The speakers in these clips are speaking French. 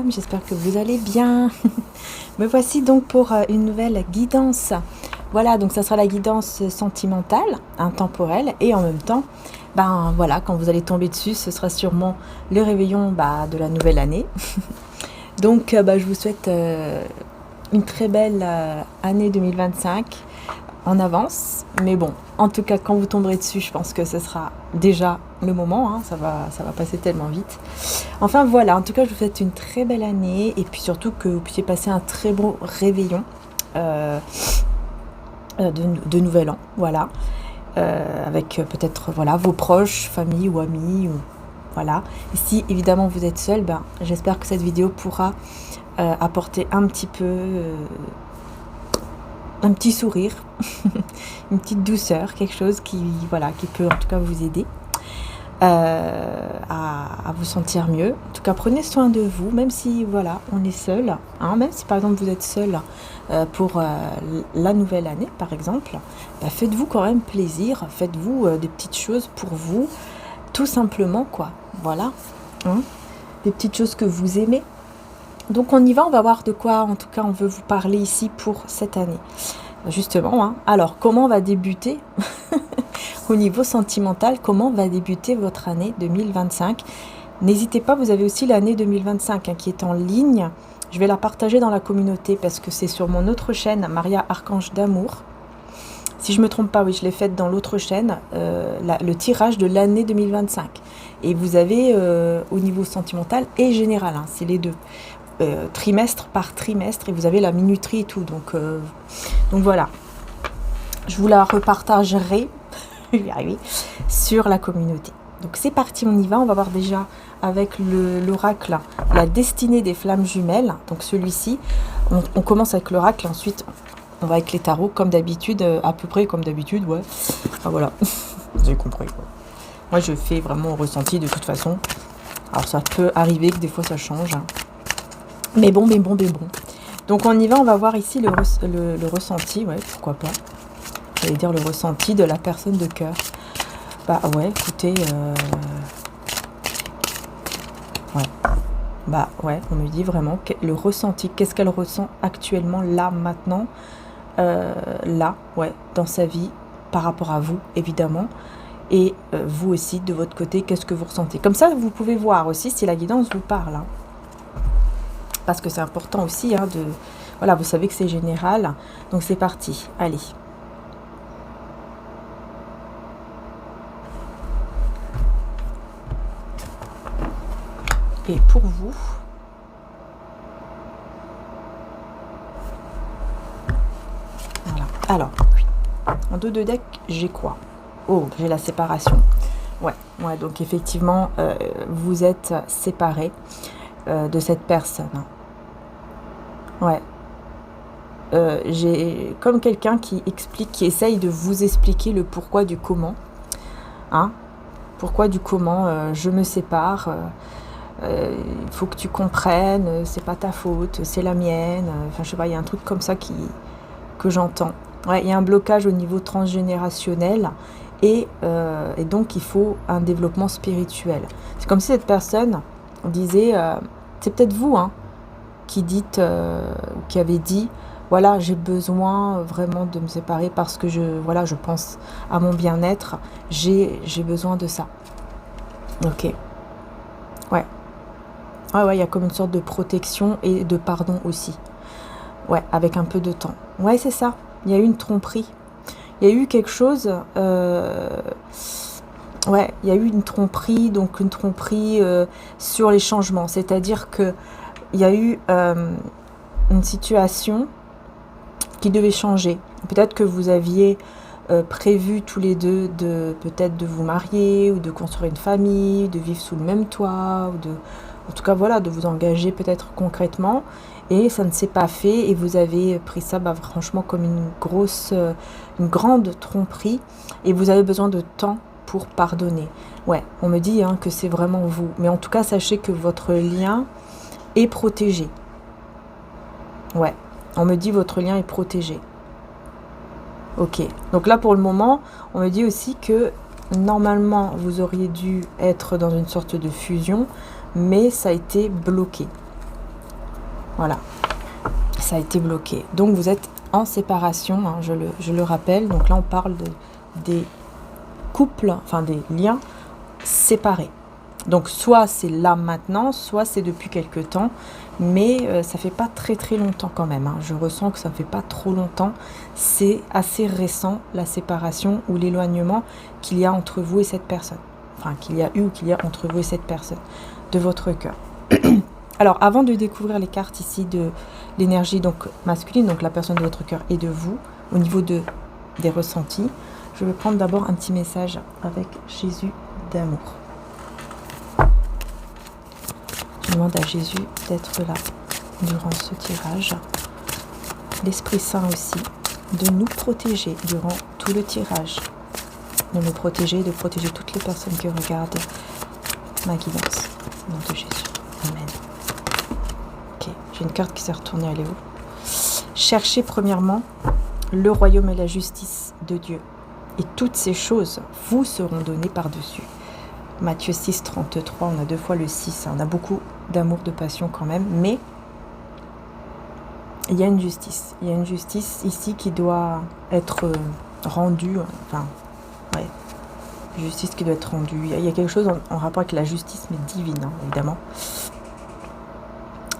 Salam, j'espère que vous allez bien. Me voici donc pour une nouvelle guidance. Voilà, donc ça sera la guidance sentimentale, intemporelle, et en même temps, ben voilà, quand vous allez tomber dessus, ce sera sûrement le réveillon de la nouvelle année. Donc je vous souhaite une très belle année 2025 en avance. Mais bon, en tout cas, quand vous tomberez dessus, je pense que ce sera déjà le moment, hein, ça va passer tellement vite. Enfin voilà, en tout cas, je vous souhaite une très belle année et puis surtout que vous puissiez passer un très beau réveillon de nouvel an, voilà. Avec peut-être voilà, vos proches, famille ou amis, ou, voilà. Et si évidemment vous êtes seul, j'espère que cette vidéo pourra apporter un petit peu... un petit sourire, une petite douceur, quelque chose qui peut en tout cas vous aider à vous sentir mieux. En tout cas, prenez soin de vous, même si voilà, on est seul, hein, même si par exemple vous êtes seul pour la nouvelle année par exemple, faites-vous quand même plaisir, faites-vous des petites choses pour vous, tout simplement quoi, voilà, hein, des petites choses que vous aimez. Donc on y va, on va voir de quoi en tout cas on veut vous parler ici pour cette année. Justement, hein. Alors comment va débuter au niveau sentimental, comment va débuter votre année 2025? N'hésitez pas, vous avez aussi l'année 2025 qui est en ligne. Je vais la partager dans la communauté parce que c'est sur mon autre chaîne, Maria Archange d'Amour. Si je ne me trompe pas, oui, je l'ai faite dans l'autre chaîne, le tirage de l'année 2025. Et vous avez au niveau sentimental et général, hein, c'est les deux. Trimestre par trimestre et vous avez la minuterie et tout, donc voilà, je vous la repartagerai je vais y arriver, sur la communauté. Donc c'est parti, on y va, on va voir déjà avec l'oracle la destinée des flammes jumelles. Donc celui-ci, on commence avec l'oracle, ensuite on va avec les tarots comme d'habitude, à peu près comme d'habitude, ouais. Enfin voilà, vous avez compris quoi. Moi je fais vraiment au ressenti de toute façon, alors ça peut arriver que des fois ça change, hein. Mais bon. Donc on y va, on va voir ici le ressenti, ouais, pourquoi pas. J'allais dire le ressenti de la personne de cœur. Ouais, écoutez, ouais, on me dit vraiment le ressenti, qu'est-ce qu'elle ressent actuellement, là, maintenant, là, ouais, dans sa vie, par rapport à vous, évidemment. Et vous aussi, de votre côté, qu'est-ce que vous ressentez. Comme ça, vous pouvez voir aussi si la guidance vous parle, hein. Parce que c'est important aussi, hein, voilà, vous savez que c'est général. Donc c'est parti, allez. Et pour vous, voilà. Alors, en dos de deck, j'ai quoi? Oh, j'ai la séparation. Ouais, donc effectivement, vous êtes séparés de cette personne. Ouais. J'ai comme quelqu'un qui essaye de vous expliquer le pourquoi du comment. Hein? Pourquoi du comment je me sépare. Il faut que tu comprennes, c'est pas ta faute, c'est la mienne. Enfin, je sais pas, il y a un truc comme ça que j'entends. Ouais, il y a un blocage au niveau transgénérationnel et donc il faut un développement spirituel. C'est comme si cette personne disait, c'est peut-être vous, hein, qui avait dit, voilà, j'ai besoin vraiment de me séparer parce que je pense à mon bien-être, j'ai besoin de ça. Ok. Ouais, il y a comme une sorte de protection et de pardon aussi. Ouais, avec un peu de temps. Ouais, c'est ça. Il y a eu une tromperie. Il y a eu quelque chose... ouais, il y a eu une tromperie, donc une tromperie sur les changements. C'est-à-dire que il y a eu une situation qui devait changer. Peut-être que vous aviez prévu tous les deux peut-être de vous marier ou de construire une famille, de vivre sous le même toit, en tout cas voilà, de vous engager peut-être concrètement, et ça ne s'est pas fait et vous avez pris ça franchement comme une grande tromperie et vous avez besoin de temps pour pardonner. Ouais, on me dit, hein, que c'est vraiment vous, mais en tout cas sachez que votre lien est protégé. Ouais, on me dit votre lien est protégé. Ok, donc là pour le moment, on me dit aussi que normalement vous auriez dû être dans une sorte de fusion, mais ça a été bloqué. Voilà, ça a été bloqué. Donc vous êtes en séparation, hein, je le rappelle. Donc là, on parle des couples, enfin des liens séparés. Donc soit c'est là maintenant, soit c'est depuis quelque temps, mais ça fait pas très très longtemps quand même, hein. Je ressens que ça fait pas trop longtemps. C'est assez récent, la séparation ou l'éloignement qu'il y a entre vous et cette personne. Enfin, qu'il y a eu ou qu'il y a entre vous et cette personne de votre cœur. Alors, avant de découvrir les cartes ici de l'énergie donc masculine, donc la personne de votre cœur et de vous, au niveau des ressentis, je vais prendre d'abord un petit message avec Jésus d'amour. Je demande à Jésus d'être là durant ce tirage. L'Esprit Saint aussi, de nous protéger durant tout le tirage. De nous protéger, de protéger toutes les personnes qui regardent ma guidance. Au nom de Jésus. Amen. Ok, j'ai une carte qui s'est retournée, elle est où? Cherchez premièrement le royaume et la justice de Dieu. Et toutes ces choses vous seront données par-dessus. Matthieu 6, 33, on a 2 fois le 6. On a beaucoup d'amour, de passion quand même, mais il y a une justice. Il y a une justice ici qui doit être rendue. Enfin, ouais, justice qui doit être rendue. Il y a quelque chose en rapport avec la justice, mais divine, hein, évidemment.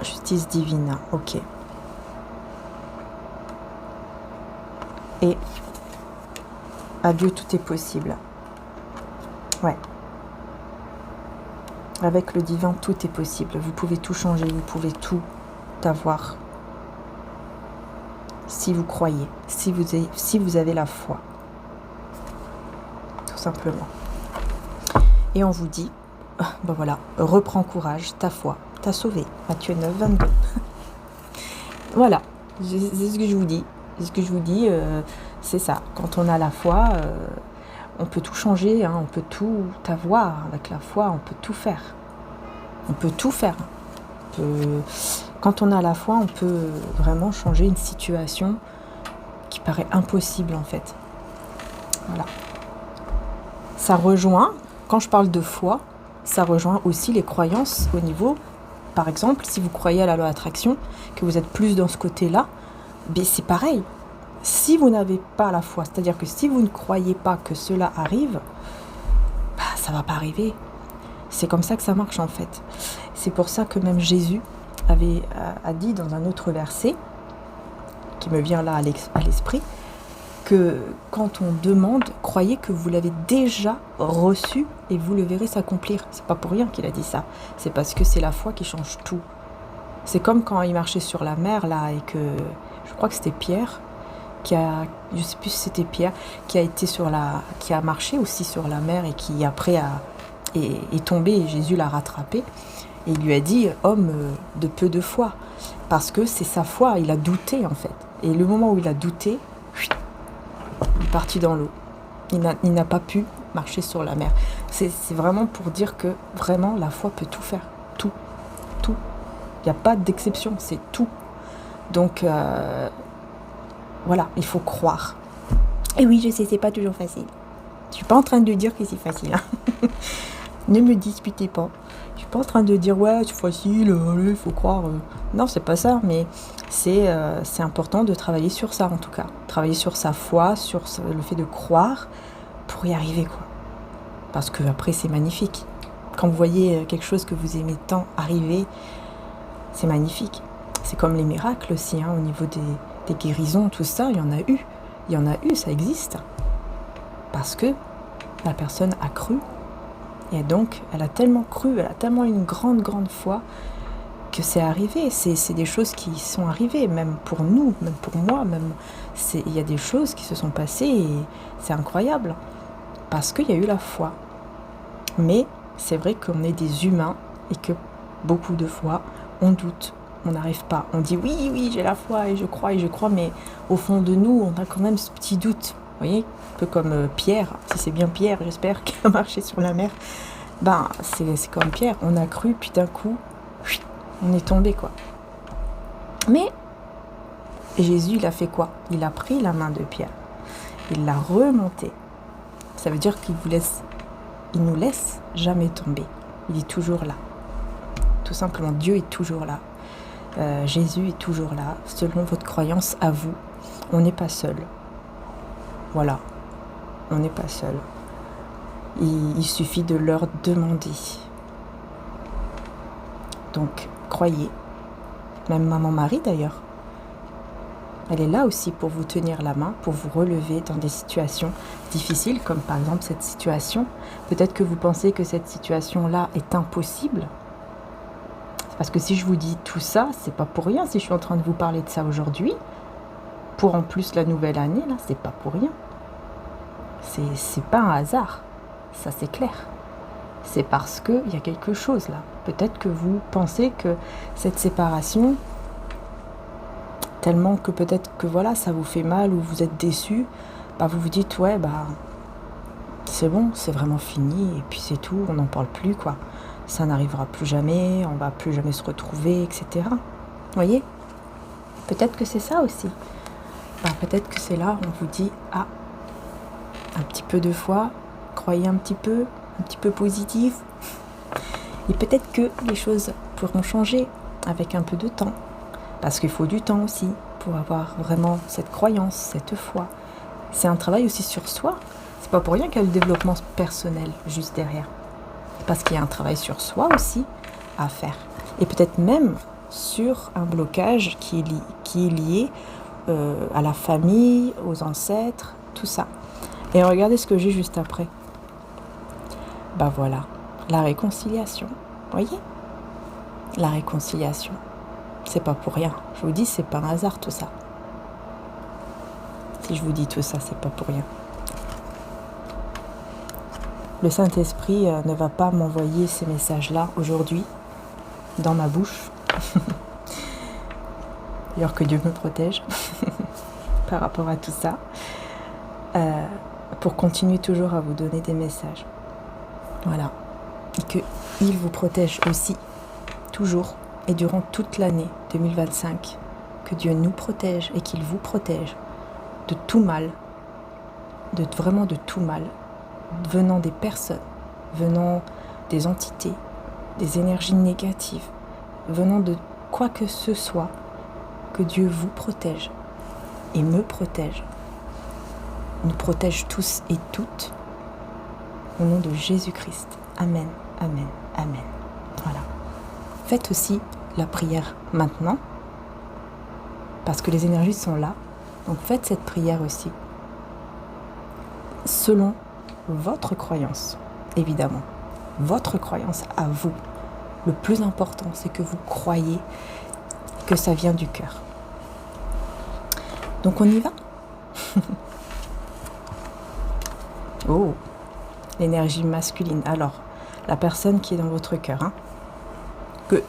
Justice divine, ok. Et à Dieu, tout est possible. Ouais. Avec le divin, tout est possible. Vous pouvez tout changer, vous pouvez tout avoir. Si vous croyez, si vous avez la foi. Tout simplement. Et on vous dit, ben voilà, reprends courage, ta foi t'a sauvé. Matthieu 9, 22. Voilà, c'est ce que je vous dis. C'est ce que je vous dis, c'est ça. Quand on a la foi, on peut tout changer, hein, on peut tout avoir. Avec la foi, on peut tout faire. On peut tout faire. Quand on a la foi, on peut vraiment changer une situation qui paraît impossible en fait. Voilà. Ça rejoint, quand je parle de foi, ça rejoint aussi les croyances au niveau, par exemple, si vous croyez à la loi d'attraction, que vous êtes plus dans ce côté-là, ben c'est pareil. Si vous n'avez pas la foi, c'est-à-dire que si vous ne croyez pas que cela arrive, bah, ça ne va pas arriver. C'est comme ça que ça marche en fait. C'est pour ça que même Jésus a dit dans un autre verset, qui me vient là à l'esprit, que quand on demande, croyez que vous l'avez déjà reçu et vous le verrez s'accomplir. C'est pas pour rien qu'il a dit ça. C'est parce que c'est la foi qui change tout. C'est comme quand il marchait sur la mer là et que, je crois que c'était Pierre, je sais plus si c'était Pierre, qui a marché aussi sur la mer et qui après est tombé et Jésus l'a rattrapé. Et il lui a dit, homme de peu de foi. Parce que c'est sa foi, il a douté en fait. Et le moment où il a douté, il est parti dans l'eau. Il n'a pas pu marcher sur la mer. C'est vraiment pour dire que vraiment la foi peut tout faire. Tout. Tout. Il n'y a pas d'exception, c'est tout. Donc voilà, il faut croire. Et oui, je sais, c'est pas toujours facile. Je suis pas en train de dire que c'est facile. Hein. Ne me disputez pas. Je suis pas en train de dire ouais c'est facile, il faut croire. Non, c'est pas ça, mais c'est important de travailler sur ça en tout cas. Travailler sur sa foi, sur le fait de croire pour y arriver quoi. Parce que après c'est magnifique. Quand vous voyez quelque chose que vous aimez tant arriver, c'est magnifique. C'est comme les miracles aussi, hein, au niveau des guérisons, tout ça, il y en a eu. Il y en a eu, ça existe. Parce que la personne a cru. Et donc, elle a tellement cru, elle a tellement une grande, grande foi que c'est arrivé. C'est des choses qui sont arrivées, même pour nous, même pour moi. Il y a des choses qui se sont passées et c'est incroyable. Parce qu'il y a eu la foi. Mais c'est vrai qu'on est des humains et que beaucoup de fois, on doute. On n'arrive pas. On dit oui, j'ai la foi et je crois, mais au fond de nous, on a quand même ce petit doute. Vous voyez, un peu comme Pierre, si c'est bien Pierre, j'espère, qui a marché sur la mer. Ben, c'est comme Pierre, on a cru, puis d'un coup, on est tombé, quoi. Mais Jésus, il a fait quoi? Il a pris la main de Pierre. Il l'a remontée. Ça veut dire il nous laisse jamais tomber. Il est toujours là. Tout simplement, Dieu est toujours là. Jésus est toujours là, selon votre croyance à vous. On n'est pas seul. Voilà, on n'est pas seul. Il suffit de leur demander. Donc, croyez. Même Maman Marie d'ailleurs. Elle est là aussi pour vous tenir la main, pour vous relever dans des situations difficiles, comme par exemple cette situation. Peut-être que vous pensez que cette situation-là est impossible. Parce que si je vous dis tout ça, c'est pas pour rien. Si je suis en train de vous parler de ça aujourd'hui, pour en plus la nouvelle année, là, c'est pas pour rien. C'est pas un hasard. Ça, c'est clair. C'est parce qu'il y a quelque chose là. Peut-être que vous pensez que cette séparation, tellement que peut-être que voilà, ça vous fait mal ou vous êtes déçu, bah vous vous dites ouais bah c'est bon, c'est vraiment fini et puis c'est tout, on n'en parle plus quoi. Ça n'arrivera plus jamais, on va plus jamais se retrouver, etc. Vous voyez? Peut-être que c'est ça aussi. Bah, peut-être que c'est là, on vous dit ah, un petit peu de foi, croyez un petit peu positif. Et peut-être que les choses pourront changer avec un peu de temps. Parce qu'il faut du temps aussi pour avoir vraiment cette croyance, cette foi. C'est un travail aussi sur soi. C'est pas pour rien qu'il y a le développement personnel juste derrière. Parce qu'il y a un travail sur soi aussi à faire. Et peut-être même sur un blocage qui est lié à la famille, aux ancêtres, tout ça. Et regardez ce que j'ai juste après. Bah voilà, la réconciliation. Vous voyez? La réconciliation. C'est pas pour rien. Je vous dis, c'est pas un hasard tout ça. Si je vous dis tout ça, c'est pas pour rien. Le Saint-Esprit ne va pas m'envoyer ces messages-là aujourd'hui dans ma bouche. Alors que Dieu me protège par rapport à tout ça. Pour continuer toujours à vous donner des messages. Voilà. Et qu'il vous protège aussi, toujours, et durant toute l'année 2025. Que Dieu nous protège et qu'il vous protège de tout mal, vraiment de tout mal, venant des personnes, venant des entités, des énergies négatives, venant de quoi que ce soit, que Dieu vous protège et me protège, nous protège tous et toutes, au nom de Jésus-Christ. Amen, amen, amen. Voilà. Faites aussi la prière maintenant, parce que les énergies sont là, donc faites cette prière aussi, selon votre croyance, évidemment, votre croyance à vous. Le plus important, c'est que vous croyez que ça vient du cœur. Donc on y va. Oh, l'énergie masculine. Alors, la personne qui est dans votre cœur, hein,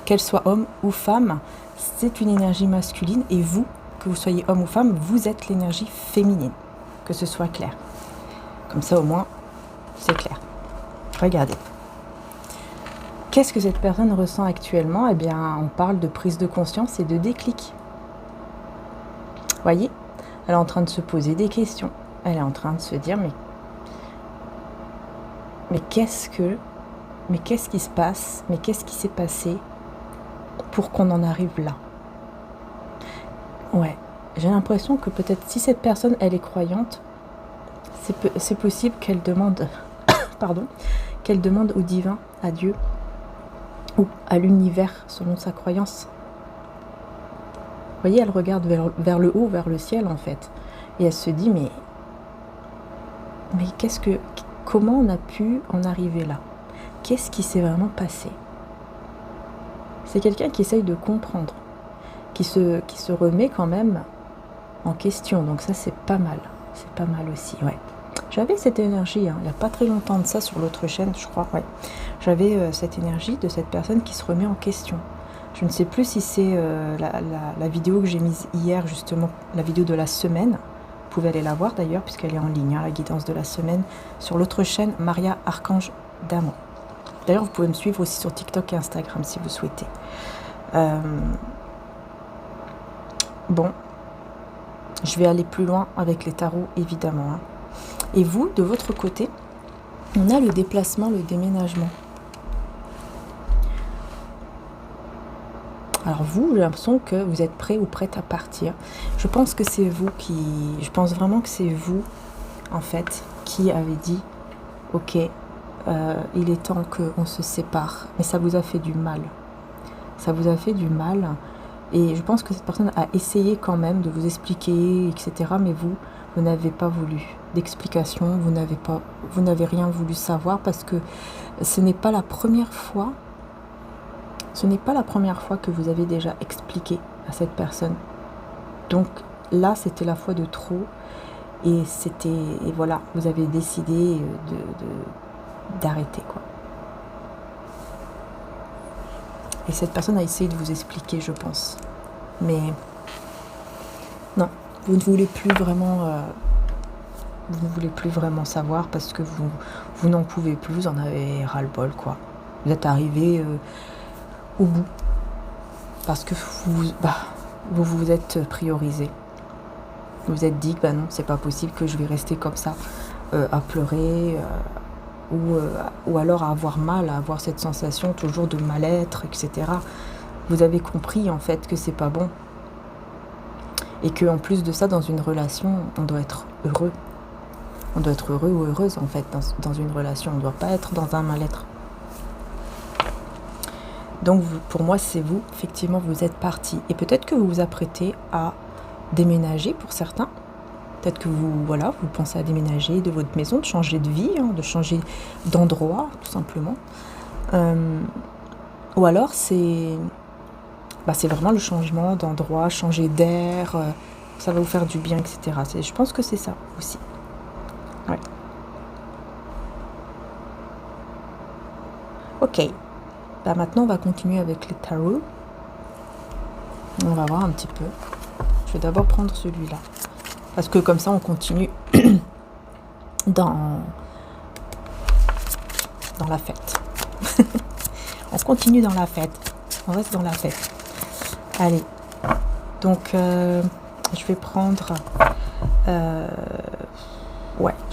qu'elle soit homme ou femme, c'est une énergie masculine et vous, que vous soyez homme ou femme, vous êtes l'énergie féminine. Que ce soit clair. Comme ça, au moins, c'est clair. Regardez. Qu'est-ce que cette personne ressent actuellement? Eh bien, on parle de prise de conscience et de déclic. Voyez? Elle est en train de se poser des questions. Elle est en train de se dire, mais qu'est-ce qui se passe? Mais qu'est-ce qui s'est passé pour qu'on en arrive là? Ouais, j'ai l'impression que peut-être si cette personne, elle est croyante, c'est possible qu'elle demande, qu'elle demande au divin, à Dieu, ou à l'univers, selon sa croyance. Vous voyez, elle regarde vers le haut, vers le ciel en fait, et elle se dit, mais comment on a pu en arriver là? Qu'est-ce qui s'est vraiment passé? C'est quelqu'un qui essaye de comprendre, qui se remet quand même en question, donc ça c'est pas mal aussi, ouais. J'avais cette énergie, il n'y a pas très longtemps de ça sur l'autre chaîne, je crois, ouais. J'avais cette énergie de cette personne qui se remet en question. Je ne sais plus si c'est la vidéo que j'ai mise hier, justement, la vidéo de la semaine. Vous pouvez aller la voir d'ailleurs, puisqu'elle est en ligne, hein, la guidance de la semaine, sur l'autre chaîne, Maria Archange d'amour. D'ailleurs, vous pouvez me suivre aussi sur TikTok et Instagram si vous souhaitez. Bon, je vais aller plus loin avec les tarots, évidemment. Hein. Et vous, de votre côté, on a le déplacement, le déménagement. Alors vous, j'ai l'impression que vous êtes prêt ou prête à partir. Je pense que c'est vous qui... Je pense vraiment que c'est vous, en fait, qui avez dit, ok, il est temps qu'on se sépare. Mais ça vous a fait du mal. Ça vous a fait du mal. Et je pense que cette personne a essayé quand même de vous expliquer, etc. Mais vous n'avez pas voulu d'explication. Vous n'avez rien voulu savoir parce que ce n'est pas la première fois. Ce n'est pas la première fois que vous avez déjà expliqué à cette personne. Donc là, c'était la fois de trop. Et voilà, vous avez décidé d'arrêter, quoi. Et cette personne a essayé de vous expliquer, je pense. Mais non, vous ne voulez plus vraiment, savoir parce que vous n'en pouvez plus, vous en avez ras-le-bol, quoi. Vous êtes arrivé au bout parce que vous vous êtes priorisé. Vous vous êtes dit que non, c'est pas possible que je vais rester comme ça à pleurer ou alors à avoir mal, à avoir cette sensation toujours de mal-être, etc. Vous avez compris en fait que c'est pas bon et que en plus de ça, dans une relation, on doit être heureux. On doit être heureux ou heureuse en fait dans une relation. On ne doit pas être dans un mal-être. Donc pour moi, c'est vous, effectivement, vous êtes parti. Et peut-être que vous vous apprêtez à déménager pour certains. Peut-être que vous pensez à déménager de votre maison, de changer de vie, de changer d'endroit, tout simplement. Ou alors, c'est vraiment le changement d'endroit, changer d'air, ça va vous faire du bien, etc. Je pense que c'est ça aussi. Ouais. Ok. Maintenant, on va continuer avec les tarots. On va voir un petit peu. Je vais d'abord prendre celui-là. Parce que comme ça, on continue dans la fête. On continue dans la fête. On reste dans la fête. Allez. Donc, je vais prendre... je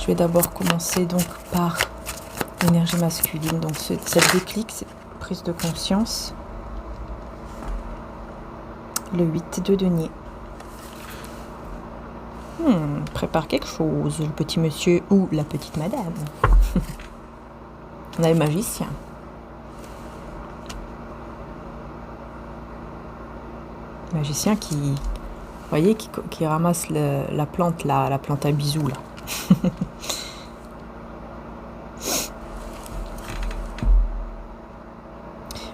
vais d'abord commencer donc par l'énergie masculine. Donc, cette déclic, cette prise de conscience. Le 8 de denier. Prépare quelque chose, le petit monsieur ou la petite madame. On a le magicien. Le magicien qui ramasse la plante là, la plante à bisous là.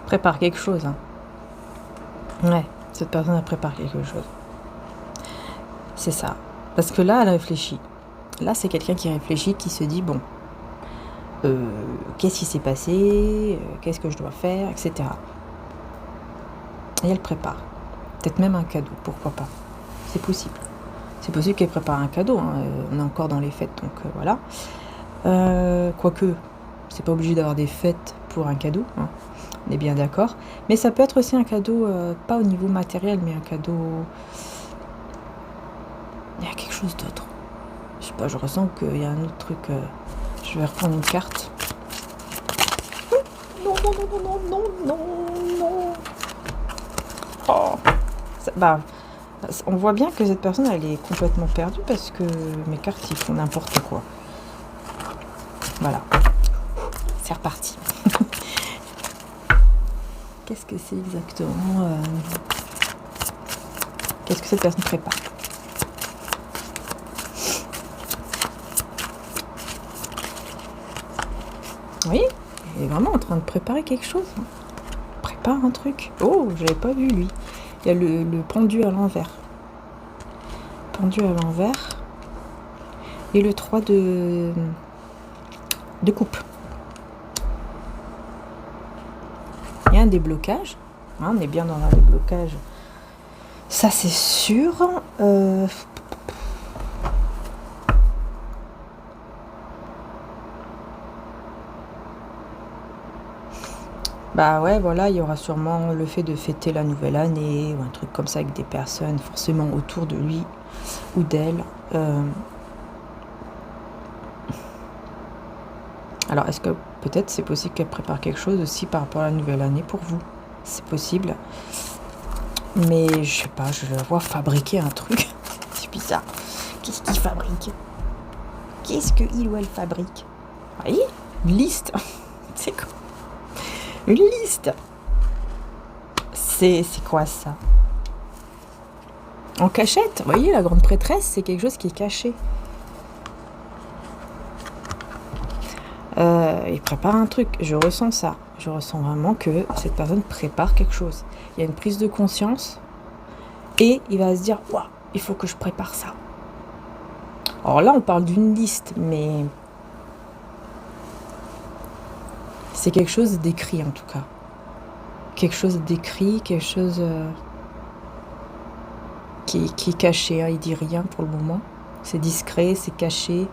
Prépare quelque chose. Hein. Ouais, cette personne a préparé quelque chose. C'est ça. Parce que là, elle réfléchit. Là, c'est quelqu'un qui réfléchit, qui se dit, bon, qu'est-ce qui s'est passé, qu'est-ce que je dois faire, etc. Et elle prépare. Peut-être même un cadeau, pourquoi pas. C'est possible. C'est possible qu'elle prépare un cadeau. Hein. On est encore dans les fêtes, donc voilà. Quoique, c'est pas obligé d'avoir des fêtes pour un cadeau. Hein. On est bien d'accord. Mais ça peut être aussi un cadeau, pas au niveau matériel, mais un cadeau... Il y a quelque chose d'autre. Je sais pas, je ressens qu'il y a un autre truc. Je vais reprendre une carte. Non, non, non, non, non, non, non. Oh. On voit bien que cette personne, elle est complètement perdue parce que mes cartes, ils font n'importe quoi. Voilà. C'est reparti. Qu'est-ce que c'est exactement Qu'est-ce que cette personne prépare? Oui, il est vraiment en train de préparer quelque chose. Hein. Prépare un truc. Oh, je l'avais pas vu lui. Il y a le pendu à l'envers. Pendu à l'envers. Et le 3 de coupe. Il y a un déblocage. Hein, on est bien dans un déblocage. Ça, c'est sûr. Ouais, voilà, il y aura sûrement le fait de fêter la nouvelle année ou un truc comme ça avec des personnes forcément autour de lui ou d'elle. Alors, est-ce que peut-être c'est possible qu'elle prépare quelque chose aussi par rapport à la nouvelle année pour vous? C'est possible. Mais je sais pas, je le vois fabriquer un truc. C'est bizarre. Qu'est-ce qu'il fabrique? Qu'est-ce que il ou elle fabrique? Oui, une liste. C'est quoi? Une liste. C'est quoi ça? En cachette. Vous voyez, la grande prêtresse, c'est quelque chose qui est caché. Il prépare un truc. Je ressens ça. Je ressens vraiment que cette personne prépare quelque chose. Il y a une prise de conscience et il va se dire « Waouh, il faut que je prépare ça ». Alors là, on parle d'une liste, mais c'est quelque chose d'écrit en tout cas. Quelque chose d'écrit, quelque chose qui est caché. Hein. Il dit rien pour le moment. C'est discret, c'est caché.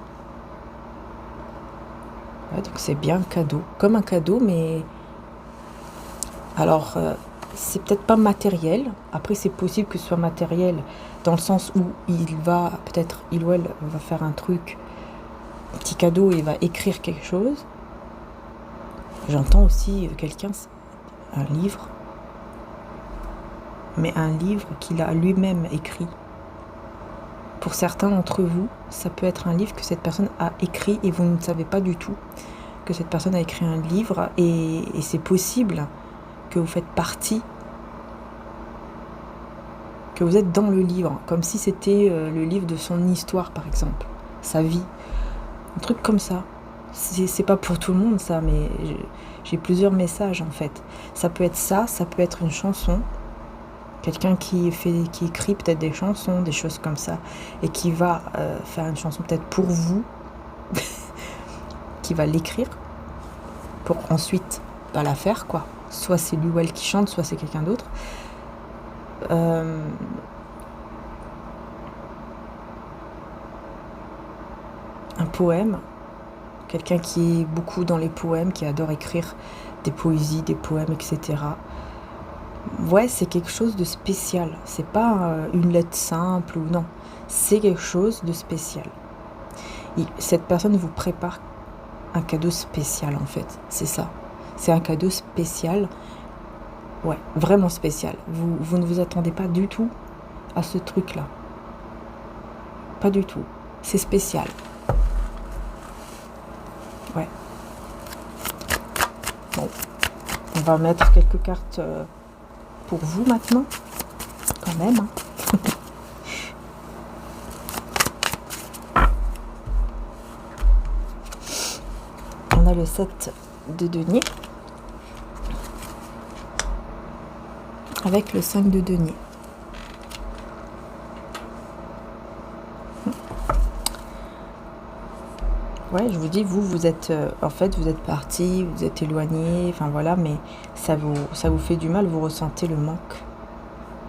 Ouais, donc c'est bien un cadeau. Comme un cadeau, mais... Alors, c'est peut-être pas matériel. Après, c'est possible que ce soit matériel dans le sens où peut-être, il ou elle va faire un truc, un petit cadeau et va écrire quelque chose. J'entends aussi quelqu'un, un livre, mais un livre qu'il a lui-même écrit. Pour certains d'entre vous, ça peut être un livre que cette personne a écrit et vous ne savez pas du tout que cette personne a écrit un livre et c'est possible que vous faites partie, que vous êtes dans le livre, comme si c'était le livre de son histoire par exemple, sa vie, un truc comme ça. C'est pas pour tout le monde ça, mais j'ai plusieurs messages en fait. Ça peut être ça, ça peut être une chanson, quelqu'un qui écrit peut-être des chansons, des choses comme ça, et qui va faire une chanson peut-être pour vous, qui va l'écrire, pour ensuite la faire quoi. Soit c'est lui ou elle qui chante, soit c'est quelqu'un d'autre. Un poème, quelqu'un qui est beaucoup dans les poèmes, qui adore écrire des poésies, des poèmes, etc. Ouais, c'est quelque chose de spécial. C'est pas une lettre simple ou non. C'est quelque chose de spécial. Cette personne vous prépare un cadeau spécial en fait. C'est ça. C'est un cadeau spécial. Ouais, vraiment spécial. Vous ne vous attendez pas du tout à ce truc-là. Pas du tout. C'est spécial. Ouais. Bon. On va mettre quelques cartes pour vous maintenant. Quand même. On a le 7 de denier. Avec le 5 de denier. Ouais, je vous dis, vous êtes, en fait, vous êtes parti, vous êtes éloigné, enfin voilà, mais ça vous fait du mal, vous ressentez le manque.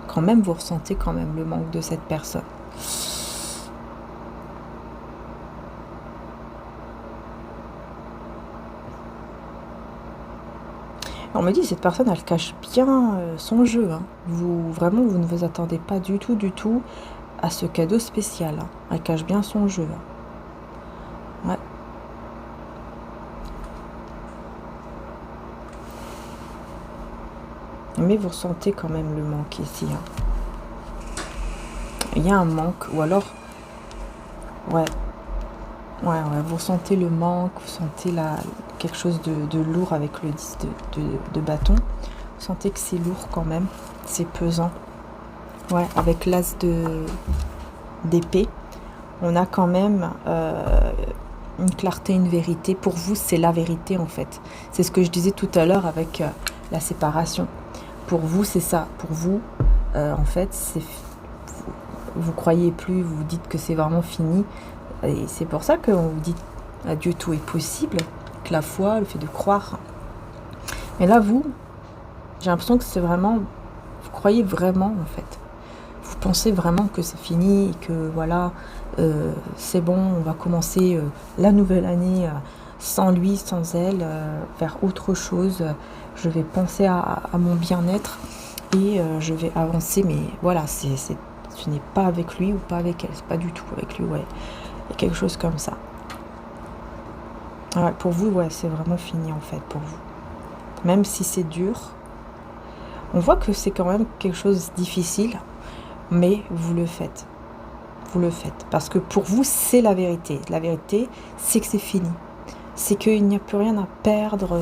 Quand même, vous ressentez quand même le manque de cette personne. On me dit, cette personne, elle cache bien son jeu. Hein. Vraiment, vous ne vous attendez pas du tout à ce cadeau spécial. Hein. Elle cache bien son jeu. Hein. Ouais. Mais vous ressentez quand même le manque ici. Hein. Il y a un manque, ou alors... Ouais. Ouais, vous ressentez le manque, vous sentez quelque chose de lourd avec le 10 de bâton. Vous sentez que c'est lourd quand même, c'est pesant. Ouais, avec l'as d'épée, on a quand même une clarté, une vérité. Pour vous, c'est la vérité en fait. C'est ce que je disais tout à l'heure avec la séparation. Pour vous, c'est ça. Pour vous, en fait, vous croyez plus, vous dites que c'est vraiment fini. Et c'est pour ça qu'on vous dit à Dieu tout est possible, que la foi, le fait de croire. Mais là, j'ai l'impression que c'est vraiment, vous croyez vraiment en fait. Vous pensez vraiment que c'est fini et que voilà, c'est bon, on va commencer la nouvelle année sans lui, sans elle, vers autre chose. Je vais penser à mon bien-être et je vais avancer. Mais voilà, ce n'est pas avec lui ou pas avec elle, c'est pas du tout avec lui, ouais. Il y a quelque chose comme ça. Ouais, pour vous, ouais, c'est vraiment fini en fait, pour vous. Même si c'est dur, On voit que c'est quand même quelque chose de difficile, mais vous le faites. Vous le faites. Parce que pour vous, c'est la vérité. La vérité, c'est que c'est fini. C'est qu'il n'y a plus rien à perdre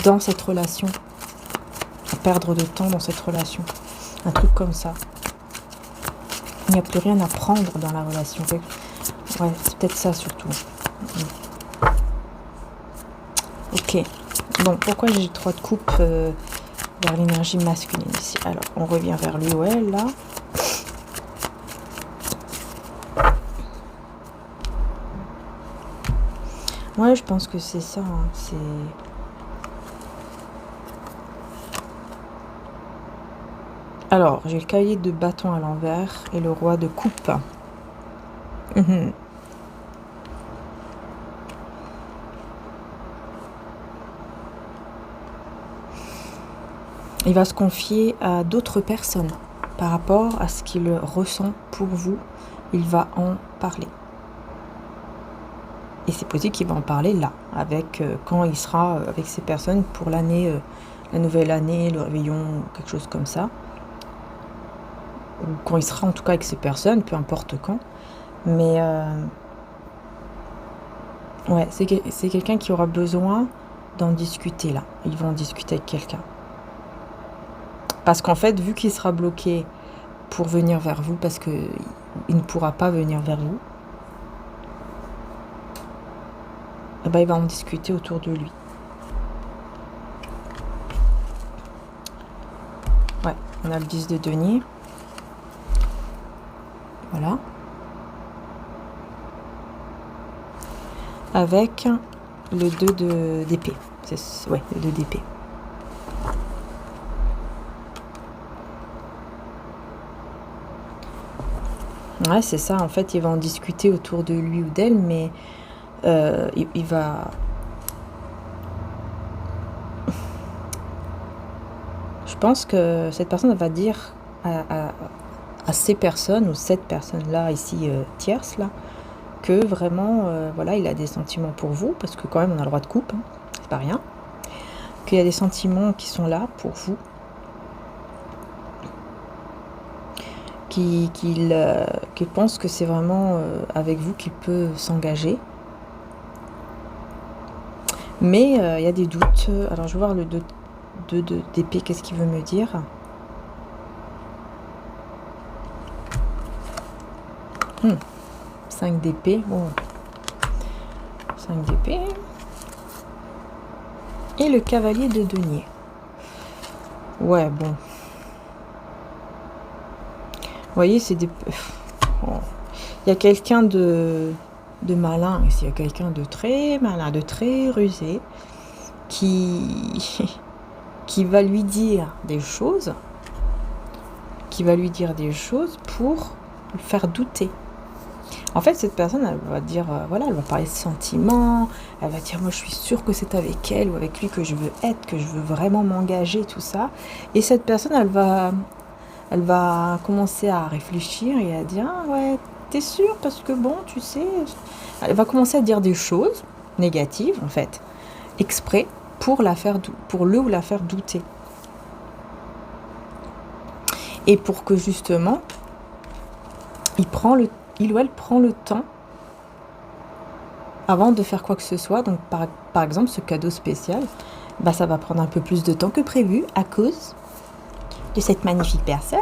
dans cette relation. À perdre de temps dans cette relation. Un truc comme ça. Il n'y a plus rien à prendre dans la relation. Ouais, c'est peut-être ça surtout. Ok. Bon, pourquoi j'ai 3 de coupe vers l'énergie masculine ici? Alors, on revient vers lui ou elle, là. Ouais, je pense que c'est ça. Hein. C'est... Alors, j'ai le cavalier de bâton à l'envers et le roi de coupe. Il va se confier à d'autres personnes par rapport à ce qu'il ressent pour vous. Il va en parler. Et c'est possible qu'il va en parler là, avec quand il sera avec ces personnes pour l'année, la nouvelle année, le réveillon, quelque chose comme ça. Ou quand il sera en tout cas avec ces personnes, peu importe quand. Mais ouais, c'est quelqu'un qui aura besoin d'en discuter là. Ils vont en discuter avec quelqu'un. Parce qu'en fait, vu qu'il sera bloqué pour venir vers vous, parce qu'il ne pourra pas venir vers vous, eh ben, il va en discuter autour de lui. Ouais, on a le 10 de denier. Voilà. Avec le 2 d'épée. Ouais, le 2 d'épée. Ouais, c'est ça. En fait, il va en discuter autour de lui ou d'elle, mais il va... Je pense que cette personne va dire à ces personnes, ou cette personne-là, ici, tierce, là, que vraiment, voilà, il a des sentiments pour vous, parce que quand même, on a le droit de coupe, hein, c'est pas rien. Qu'il y a des sentiments qui sont là pour vous. Qu'il pense que c'est vraiment avec vous qu'il peut s'engager. Mais il y a des doutes. Alors, je vais voir le 2 d'épée, qu'est-ce qu'il veut me dire? Hmm. 5 d'épée. Bon. 5 d'épée. Et le cavalier de denier. Ouais, bon. Vous voyez, c'est des... Oh. Il y a quelqu'un de malin ici. Il y a quelqu'un de très malin, de très rusé, qui va lui dire des choses, pour le faire douter. En fait, cette personne, elle va dire, voilà, elle va parler de sentiments, elle va dire, moi, je suis sûre que c'est avec elle ou avec lui que je veux être, que je veux vraiment m'engager, tout ça. Et cette personne, elle va commencer à réfléchir et à dire, ah ouais, t'es sûre, parce que bon, tu sais... Elle va commencer à dire des choses négatives, en fait, exprès, pour le ou la faire douter. Et pour que, justement, il ou elle prend le temps avant de faire quoi que ce soit. Donc, par exemple, ce cadeau spécial, bah, ça va prendre un peu plus de temps que prévu à cause de cette magnifique personne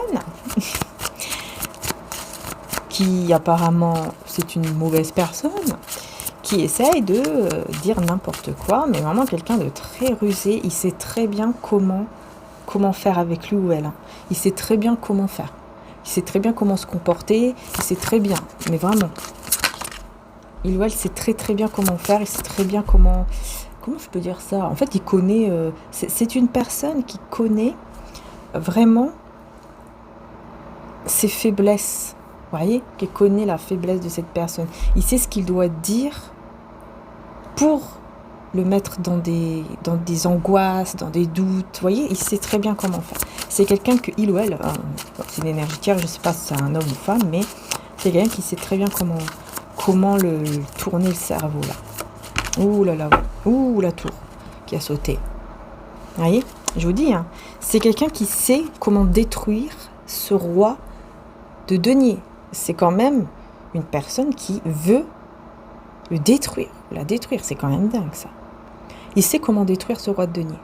qui, apparemment, c'est une mauvaise personne qui essaye de dire n'importe quoi, mais vraiment quelqu'un de très rusé. Il sait très bien comment faire avec lui ou elle. Il sait très bien comment faire. Il sait très bien comment se comporter, il sait très bien, mais vraiment. Il ou elle sait très très bien comment faire, il sait très bien comment je peux dire ça? En fait, il connaît, c'est une personne qui connaît vraiment ses faiblesses, vous voyez? Qui connaît la faiblesse de cette personne. Il sait ce qu'il doit dire pour le mettre dans des angoisses, dans des doutes, vous voyez, il sait très bien comment faire. C'est quelqu'un que il ou elle, c'est une énergétière, je ne sais pas si c'est un homme ou femme, mais c'est quelqu'un qui sait très bien comment le tourner le cerveau là. Ouh là là, ouh la tour qui a sauté. Vous voyez, Je vous dis, hein, c'est quelqu'un qui sait comment détruire ce roi de denier. C'est quand même une personne qui veut le détruire. La détruire, c'est quand même dingue ça. Il sait comment détruire ce roi de denier.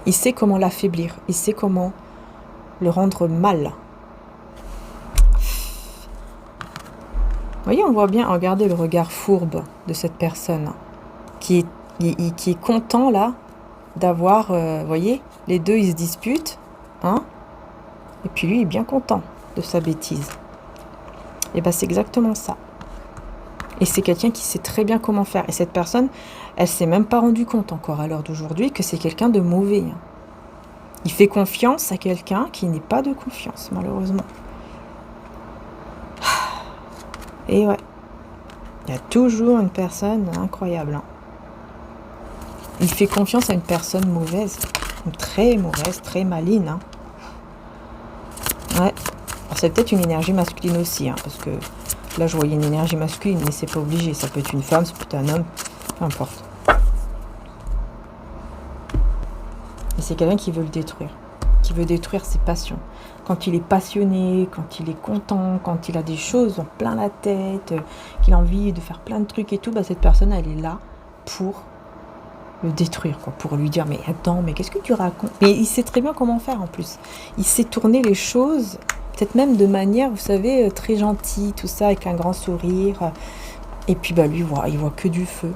Il sait comment l'affaiblir. Il sait comment le rendre mal. Vous voyez, on voit bien, regardez le regard fourbe de cette personne qui est content là d'avoir, vous voyez, les deux ils se disputent, hein, et puis lui il est bien content de sa bêtise. Et ben c'est exactement ça. Et c'est quelqu'un qui sait très bien comment faire. Et cette personne, elle s'est même pas rendue compte encore à l'heure d'aujourd'hui que c'est quelqu'un de mauvais. Hein. Il fait confiance à quelqu'un qui n'est pas de confiance, malheureusement. Et ouais, il y a toujours une personne incroyable. Hein. Il fait confiance à une personne mauvaise, très mauvaise, très maligne. Hein. Ouais, alors c'est peut-être une énergie masculine aussi, hein, parce que là je voyais une énergie masculine, mais c'est pas obligé. Ça peut être une femme, ça peut être un homme, peu importe. Et c'est quelqu'un qui veut le détruire, qui veut détruire ses passions. Quand il est passionné, quand il est content, quand il a des choses en plein la tête, qu'il a envie de faire plein de trucs et tout, bah cette personne, elle est là pour le détruire, quoi, pour lui dire, mais attends, mais qu'est-ce que tu racontes? Mais il sait très bien comment faire en plus. Il sait tourner les choses, peut-être même de manière, vous savez, très gentille, tout ça, avec un grand sourire. Et puis, bah lui, il voit que du feu.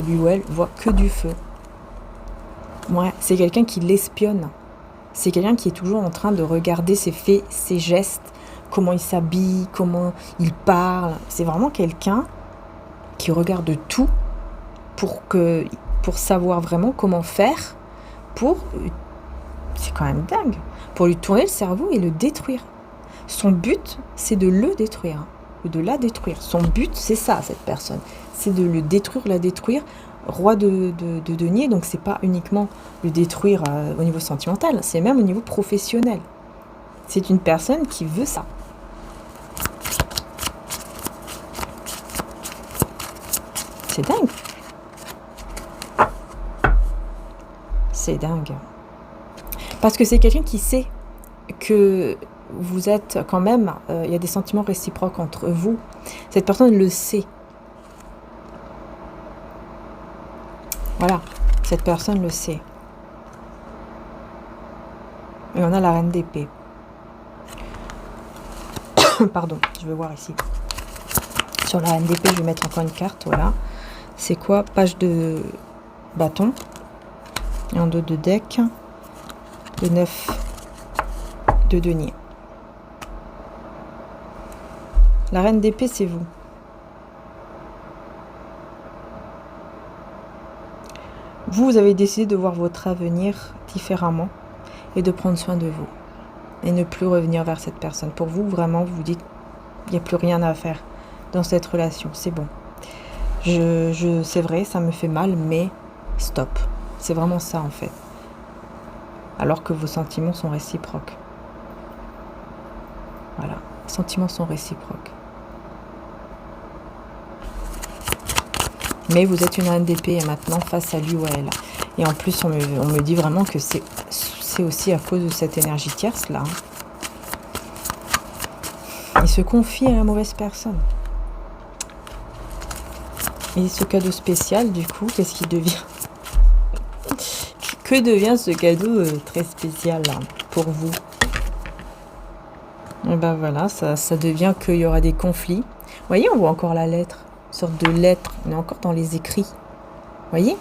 Lui ou elle voit que du feu. Ouais, c'est quelqu'un qui l'espionne. C'est quelqu'un qui est toujours en train de regarder ses faits, ses gestes, comment il s'habille, comment il parle. C'est vraiment quelqu'un qui regarde tout pour savoir vraiment comment faire c'est quand même dingue, pour lui tourner le cerveau et le détruire. Son but, c'est de le détruire, hein, ou de la détruire. Son but, c'est ça, cette personne. C'est de le détruire, la détruire. Roi de denier, donc c'est pas uniquement le détruire au niveau sentimental, c'est même au niveau professionnel. C'est une personne qui veut ça. C'est dingue. C'est dingue. Parce que c'est quelqu'un qui sait que vous êtes quand même, il y a des sentiments réciproques entre vous. Cette personne le sait. Voilà, cette personne le sait. Et on a la reine d'épée. Pardon, je vais voir ici. Sur la reine d'épée, je vais mettre encore une carte, voilà. C'est quoi? Page de bâton. Et en dos de deck. Le 9 de denier. La reine d'épée, c'est vous. Vous avez décidé de voir votre avenir différemment et de prendre soin de vous. Et ne plus revenir vers cette personne. Pour vous, vraiment, vous dites, il n'y a plus rien à faire dans cette relation. C'est bon. C'est vrai, ça me fait mal, mais stop. C'est vraiment ça, en fait. Alors que vos sentiments sont réciproques. Voilà. Les sentiments sont réciproques. Mais vous êtes une reine d'épée et maintenant face à lui ou à elle. Et en plus, on me dit vraiment que c'est aussi à cause de cette énergie tierce là. Il se confie à la mauvaise personne. Et ce cadeau spécial, du coup, qu'est-ce qu'il devient? Que devient ce cadeau très spécial là, pour vous? Et ben voilà, ça devient qu'il y aura des conflits. Vous voyez, on voit encore la lettre. Sorte de lettre, on est encore dans les écrits. Voyez?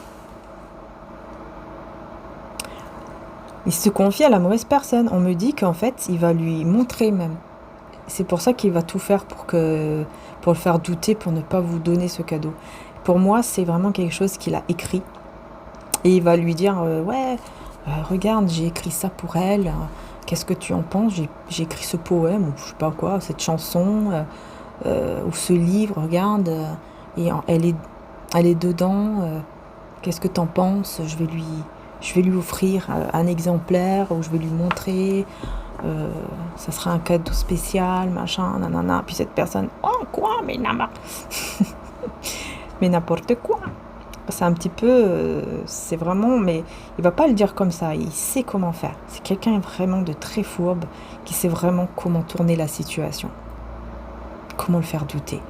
Il se confie à la mauvaise personne. On me dit qu'en fait, il va lui montrer même. C'est pour ça qu'il va tout faire pour le faire douter, pour ne pas vous donner ce cadeau. Pour moi, c'est vraiment quelque chose qu'il a écrit. Et il va lui dire, ouais, regarde, j'ai écrit ça pour elle. Qu'est-ce que tu en penses? J'ai écrit ce poème, ou je sais pas quoi, cette chanson. Ou ce livre, regarde, et elle est dedans, qu'est-ce que t'en penses? Je vais lui offrir un exemplaire, ou je vais lui montrer, ça sera un cadeau spécial, machin, nanana. Puis cette personne, oh quoi, mais n'importe quoi. C'est un petit peu, c'est vraiment, mais il va pas le dire comme ça, il sait comment faire. C'est quelqu'un vraiment de très fourbe, qui sait vraiment comment tourner la situation, comment le faire douter.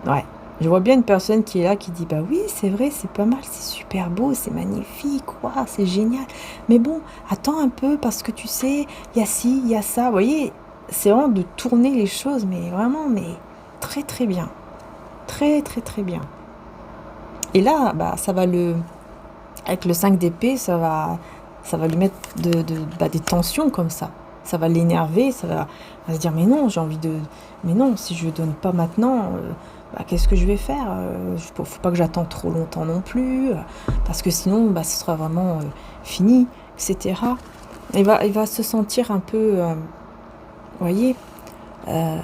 Ouais, je vois bien une personne qui est là, qui dit, bah oui, c'est vrai, c'est pas mal, c'est super beau, c'est magnifique, waouh, c'est génial. Mais bon, attends un peu, parce que tu sais, il y a ci, il y a ça. Vous voyez, c'est vraiment de tourner les choses, mais vraiment, mais très très bien. Très très très bien. Et là, bah, ça va avec le 5 d'épée, ça va lui mettre des tensions comme ça. Ça va l'énerver, va se dire, mais non, j'ai envie de, mais non, si je ne donne pas maintenant, bah, qu'est-ce que je vais faire? Faut pas que j'attende trop longtemps non plus, parce que sinon, bah, ce sera vraiment fini, etc. Il va se sentir un peu, vous voyez, euh,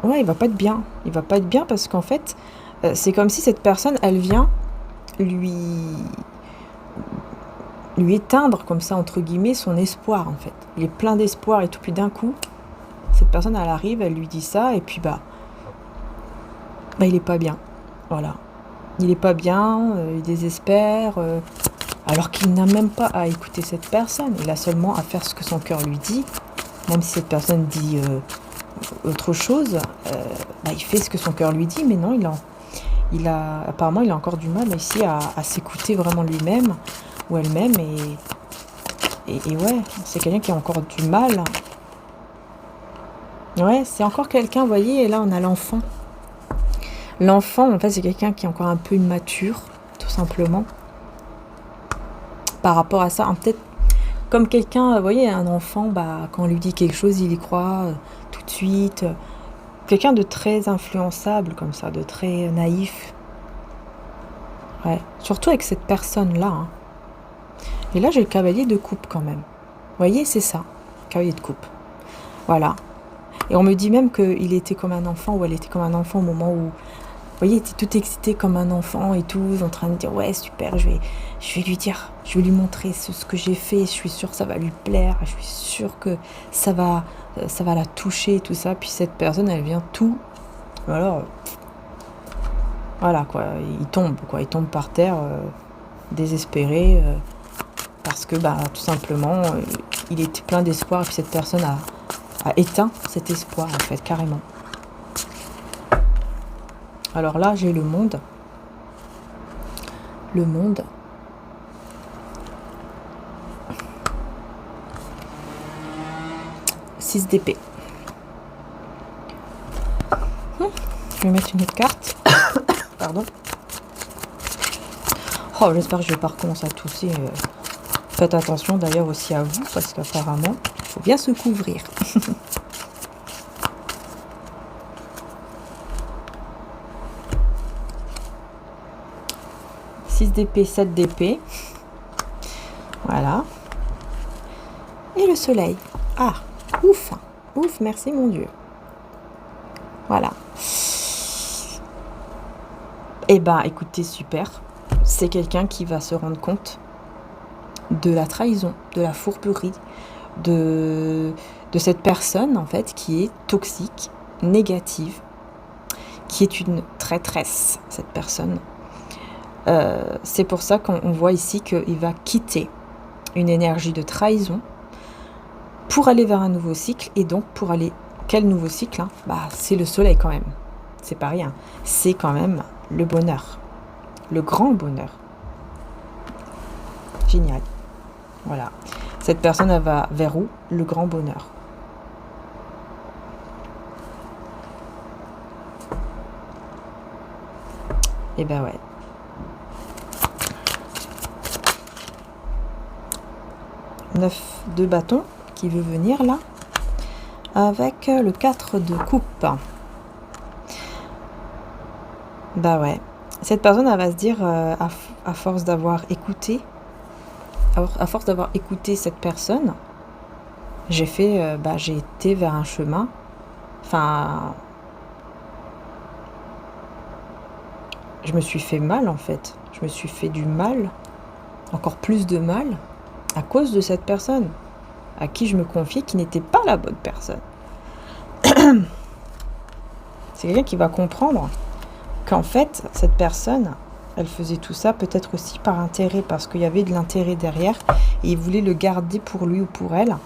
ouais, il va pas être bien. Il va pas être bien parce qu'en fait, c'est comme si cette personne, elle vient lui lui éteindre comme ça, entre guillemets, son espoir, en fait. Il est plein d'espoir et tout, puis d'un coup, cette personne, elle arrive, elle lui dit ça, et puis il est pas bien. Voilà. Il est pas bien, il désespère, alors qu'il n'a même pas à écouter cette personne. Il a seulement à faire ce que son cœur lui dit, même si cette personne dit autre chose, il fait ce que son cœur lui dit, mais non, apparemment, il a encore du mal ici à s'écouter vraiment lui-même ou elle-même, et ouais, c'est quelqu'un qui a encore du mal. Ouais, c'est encore quelqu'un, vous voyez, et là on a l'enfant. L'enfant, en fait, c'est quelqu'un qui est encore un peu immature, tout simplement, par rapport à ça. Peut-être comme quelqu'un, vous voyez, un enfant, bah, quand on lui dit quelque chose, il y croit tout de suite. Quelqu'un de très influençable, comme ça, de très naïf. Ouais, surtout avec cette personne-là, hein. Et là, j'ai le cavalier de coupe quand même. Vous voyez, c'est ça, cavalier de coupe. Voilà. Et on me dit même qu'il était comme un enfant, ou elle était comme un enfant au moment où, vous voyez, il était tout excité comme un enfant et tout, en train de dire, ouais, super, je vais lui dire, je vais lui montrer ce que j'ai fait, je suis sûre que ça va lui plaire, je suis sûre que ça va la toucher et tout ça. Puis cette personne, elle vient tout, alors, voilà, quoi, il tombe par terre, désespéré, parce que, bah, tout simplement, il était plein d'espoir, et puis cette personne a éteint cet espoir, en fait, carrément. Alors là, j'ai le monde. Le monde. Six d'épée. Je vais mettre une autre carte. Pardon. Oh, j'espère que je vais pas recommencer à tousser. Faites attention d'ailleurs aussi à vous, parce qu'apparemment, il faut bien se couvrir. 6 d'épée, 7 d'épée. Voilà. Et le soleil. Ah, ouf. Ouf, merci mon Dieu. Voilà. Eh ben, écoutez, super. C'est quelqu'un qui va se rendre compte de la trahison, de la fourberie, de cette personne, en fait, qui est toxique, négative, qui est une traîtresse, cette personne. C'est pour ça qu'on voit ici qu'il va quitter une énergie de trahison pour aller vers un nouveau cycle. Et donc, pour aller... Quel nouveau cycle, hein? Bah, c'est le soleil quand même. C'est pas rien. C'est quand même le bonheur. Le grand bonheur. Génial. Voilà. Cette personne, elle va vers où? Le grand bonheur. Et ben ouais. Neuf de bâton qui veut venir là. Avec le 4 de coupe. Bah ouais. Cette personne, elle va se dire, à force d'avoir écouté, à force d'avoir écouté cette personne, j'ai été vers un chemin. Enfin, je me suis fait mal en fait. Je me suis fait du mal, encore plus de mal, à cause de cette personne à qui je me confiais, qui n'était pas la bonne personne. C'est quelqu'un qui va comprendre qu'en fait, cette personne, elle faisait tout ça peut-être aussi par intérêt, parce qu'il y avait de l'intérêt derrière, et il voulait le garder pour lui ou pour elle.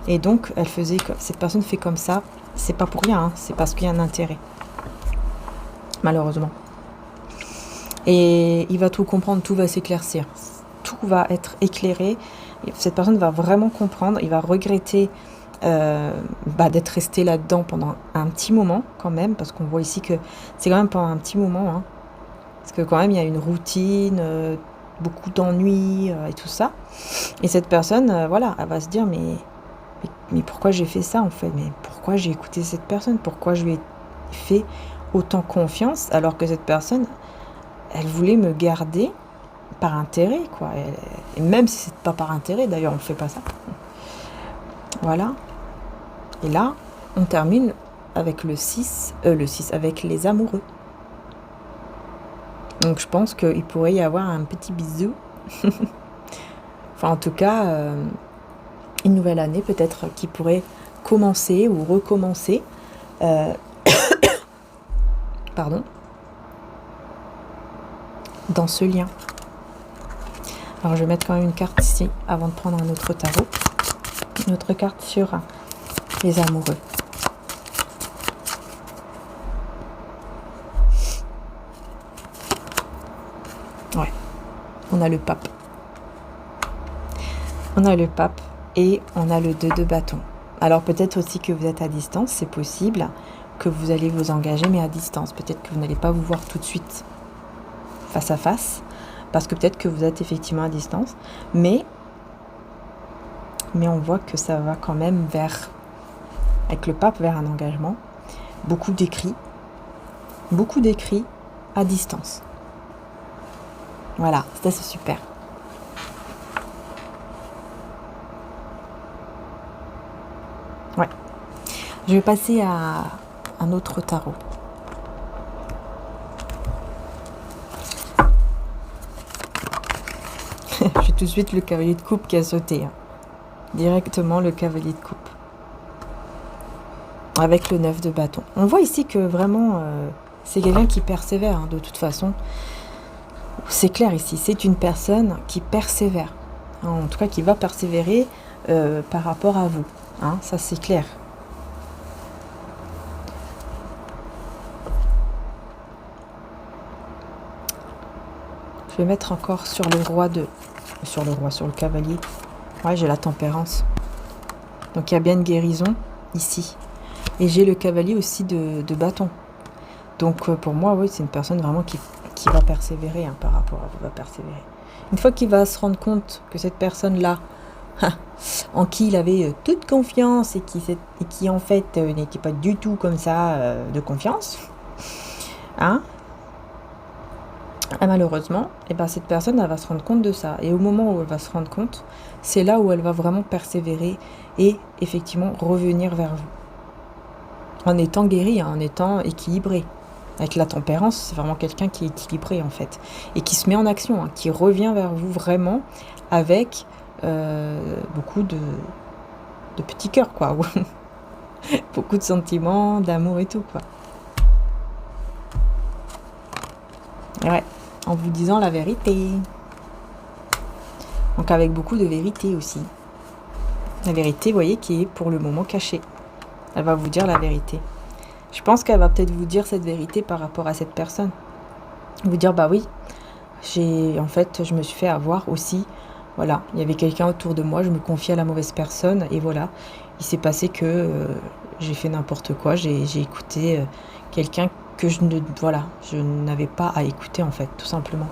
Et donc, cette personne fait comme ça, c'est pas pour rien, hein, c'est parce qu'il y a un intérêt. Malheureusement. Et il va tout comprendre, tout va s'éclaircir. Tout va être éclairé. Cette personne va vraiment comprendre, il va regretter d'être resté là-dedans pendant un petit moment quand même, parce qu'on voit ici que c'est quand même pendant un petit moment, hein, parce que quand même il y a une routine, beaucoup d'ennuis et tout ça. Et cette personne, voilà, elle va se dire mais pourquoi j'ai fait ça en fait? Mais pourquoi j'ai écouté cette personne? Pourquoi je lui ai fait autant confiance alors que cette personne, elle voulait me garder par intérêt, quoi. Et même si c'est pas par intérêt, d'ailleurs, on ne fait pas ça. Voilà. Et là, on termine avec le 6, avec les amoureux. Donc je pense qu'il pourrait y avoir un petit bisou. Enfin, en tout cas, une nouvelle année peut-être qui pourrait commencer ou recommencer. Pardon. Dans ce lien. Alors je vais mettre quand même une carte ici avant de prendre un autre tarot. Une autre carte sur les amoureux. Ouais, on a le pape. On a le pape et on a le 2 de bâton. Alors peut-être aussi que vous êtes à distance, c'est possible que vous allez vous engager, mais à distance. Peut-être que vous n'allez pas vous voir tout de suite face à face, parce que peut-être que vous êtes effectivement à distance, mais on voit que ça va quand même avec le pape, vers un engagement. Beaucoup d'écrits à distance. Voilà, ça c'est super. Ouais. Je vais passer à un autre tarot. J'ai tout de suite le cavalier de coupe qui a sauté. Hein. Directement le cavalier de coupe. Avec le 9 de bâton. On voit ici que vraiment, c'est quelqu'un qui persévère, hein, de toute façon. C'est clair ici, c'est une personne qui persévère. Hein, en tout cas, qui va persévérer par rapport à vous. Hein, ça, c'est clair. Je vais mettre encore sur le cavalier. Ouais, j'ai la tempérance. Donc il y a bien une guérison ici. Et j'ai le cavalier aussi de bâton. Donc pour moi, oui, c'est une personne vraiment qui va persévérer, hein, par rapport à vous, va persévérer. Une fois qu'il va se rendre compte que cette personne-là, en qui il avait toute confiance et qui en fait n'était pas du tout comme ça de confiance, hein, et malheureusement, cette personne, elle va se rendre compte de ça. Et au moment où elle va se rendre compte, c'est là où elle va vraiment persévérer et effectivement revenir vers vous. En étant guérie, hein, en étant équilibré. Avec la tempérance, c'est vraiment quelqu'un qui est équilibré en fait. Et qui se met en action, hein, qui revient vers vous vraiment avec beaucoup de petits cœurs, quoi. Beaucoup de sentiments, d'amour et tout, quoi. Ouais, en vous disant la vérité. Donc avec beaucoup de vérité aussi. La vérité, vous voyez, qui est pour le moment cachée. Elle va vous dire la vérité. Je pense qu'elle va peut-être vous dire cette vérité par rapport à cette personne. Vous dire, bah oui, je me suis fait avoir aussi. Voilà, il y avait quelqu'un autour de moi, je me confiais à la mauvaise personne et voilà, il s'est passé que j'ai fait n'importe quoi, j'ai écouté quelqu'un que je n'avais pas à écouter en fait, tout simplement.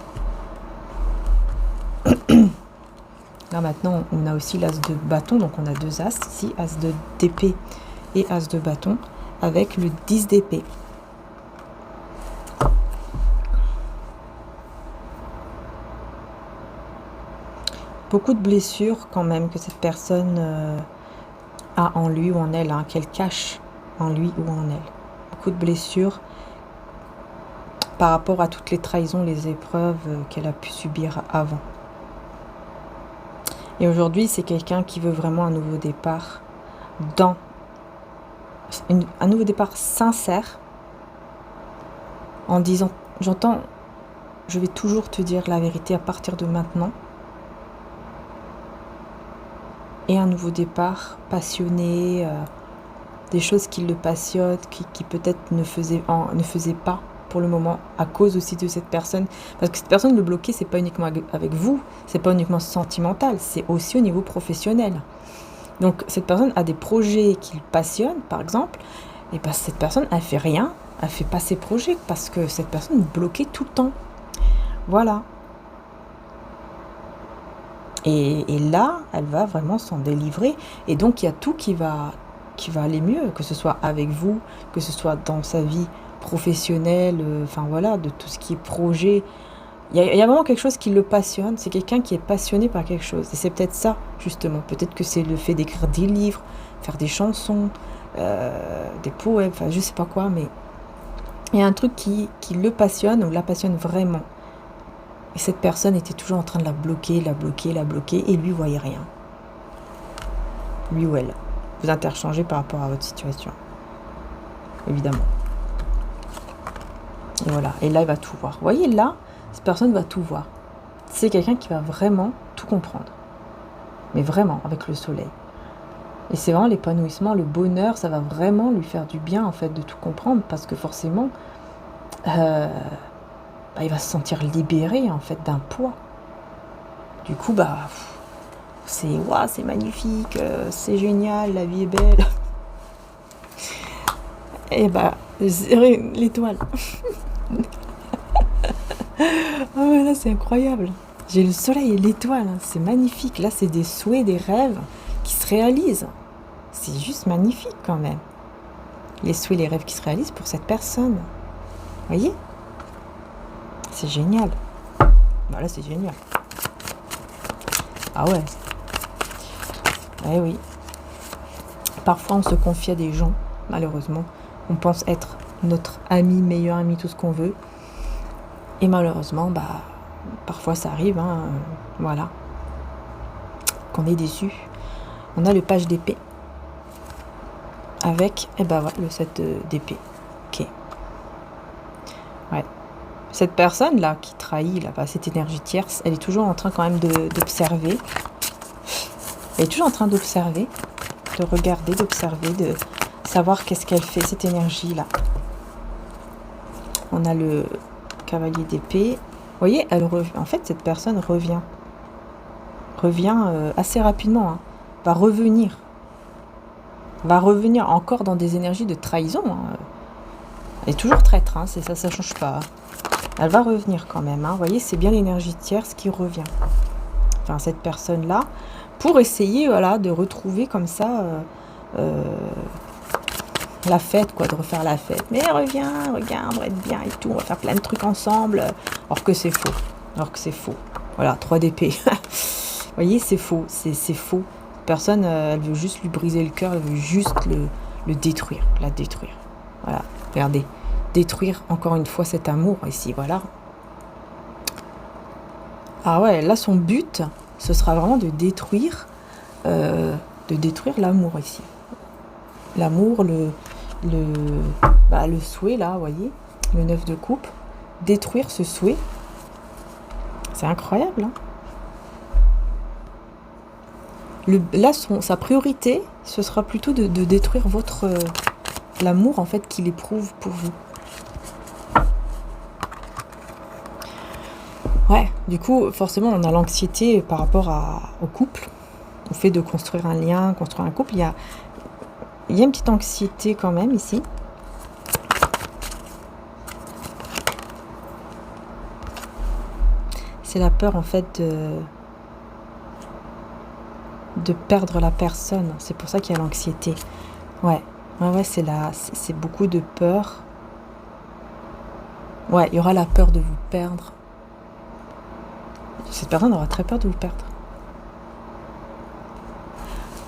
Là maintenant, on a aussi l'as de bâton, donc on a 2 as ici, as d'épée et as de bâton, avec le 10 d'épée. Beaucoup de blessures quand même que cette personne a en lui ou en elle, hein, qu'elle cache en lui ou en elle. Beaucoup de blessures par rapport à toutes les trahisons, les épreuves qu'elle a pu subir avant. Et aujourd'hui, c'est quelqu'un qui veut vraiment un nouveau départ un nouveau départ sincère, en disant j'entends, je vais toujours te dire la vérité à partir de maintenant. Et un nouveau départ, passionné, des choses qui le passionnent, qui peut-être ne faisaient pas pour le moment, à cause aussi de cette personne. Parce que cette personne, le bloquer, c'est pas uniquement avec vous, c'est pas uniquement sentimental, c'est aussi au niveau professionnel. Donc cette personne a des projets qui le passionnent, par exemple, et ben, cette personne, elle fait rien, elle fait pas ses projets, parce que cette personne est bloquée tout le temps. Voilà. Et là, elle va vraiment s'en délivrer. Et donc, il y a tout qui va aller mieux, que ce soit avec vous, que ce soit dans sa vie professionnelle, enfin voilà, de tout ce qui est projet. Il y a vraiment quelque chose qui le passionne. C'est quelqu'un qui est passionné par quelque chose. Et c'est peut-être ça, justement. Peut-être que c'est le fait d'écrire des livres, faire des chansons, des poèmes, enfin, je sais pas quoi, mais il y a un truc qui le passionne ou la passionne vraiment. Et cette personne était toujours en train de la bloquer, et lui voyait rien. Lui ou elle. Vous interchangez par rapport à votre situation. Évidemment. Et voilà. Et là, il va tout voir. Vous voyez, là, cette personne va tout voir. C'est quelqu'un qui va vraiment tout comprendre. Mais vraiment, avec le soleil. Et c'est vraiment l'épanouissement, le bonheur, ça va vraiment lui faire du bien, en fait, de tout comprendre. Parce que forcément, il va se sentir libéré, en fait, d'un poids. Du coup, c'est magnifique, c'est génial, la vie est belle. Et l'étoile. Oh là, c'est incroyable. J'ai le soleil et l'étoile, hein. C'est magnifique. Là, c'est des souhaits, des rêves qui se réalisent. C'est juste magnifique quand même. Les souhaits, les rêves qui se réalisent pour cette personne. Vous voyez ? C'est génial. Voilà, c'est génial. Ah ouais. Eh oui. Parfois, on se confie à des gens, malheureusement. On pense être notre ami, meilleur ami, tout ce qu'on veut. Et malheureusement, parfois ça arrive, hein, voilà. Qu'on est déçu. On a le page d'épée. Avec, le 7 d'épée. Ok. Ouais. Cette personne-là qui trahit cette énergie tierce, elle est toujours en train quand même d'observer. Elle est toujours en train d'observer, de regarder, d'observer, de savoir qu'est-ce qu'elle fait, cette énergie-là. On a le cavalier d'épée. Vous voyez, en fait, cette personne revient. Assez rapidement. Hein. Va revenir encore dans des énergies de trahison. Hein. Elle est toujours traître, hein, ça ne change pas. Elle va revenir quand même. Hein. Vous voyez, c'est bien l'énergie tierce qui revient. Enfin, cette personne-là, pour essayer de retrouver comme ça la fête, quoi, de refaire la fête. Mais reviens, regarde, on va être bien et tout, on va faire plein de trucs ensemble. Or que c'est faux. Voilà, 3 d'épée. Vous voyez, c'est faux, c'est faux. Personne, elle veut juste lui briser le cœur, elle veut juste le détruire, la détruire. Voilà, regardez. Détruire encore une fois cet amour ici, voilà. Ah ouais, là son but, ce sera vraiment de détruire l'amour ici. L'amour, le souhait là, vous voyez, le 9 de coupe. Détruire ce souhait. C'est incroyable, hein. Sa priorité, ce sera plutôt de détruire l'amour en fait qu'il éprouve pour vous. Ouais, du coup, forcément, on a l'anxiété par rapport au couple, au fait de construire un lien, construire un couple. Il y a une petite anxiété quand même ici. C'est la peur en fait de perdre la personne. C'est pour ça qu'il y a l'anxiété. Ouais, c'est beaucoup de peur. Ouais, il y aura la peur de vous perdre. Cette personne aura très peur de vous perdre.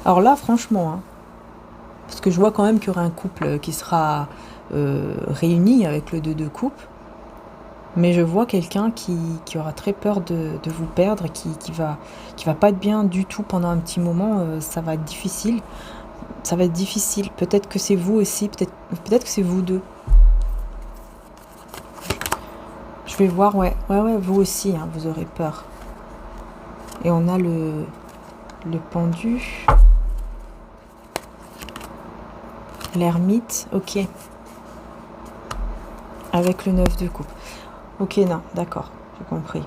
Alors là, franchement, hein, parce que je vois quand même qu'il y aura un couple qui sera réuni avec le 2 de coupe, mais je vois quelqu'un qui aura très peur de vous perdre, qui va pas être bien du tout pendant un petit moment. Ça va être difficile. Peut-être que c'est vous aussi, peut-être que c'est vous deux. Je vais voir, ouais, vous aussi, hein, vous aurez peur. Et on a le pendu, l'ermite, ok. Avec le 9 de coupe. Ok, non, d'accord, j'ai compris.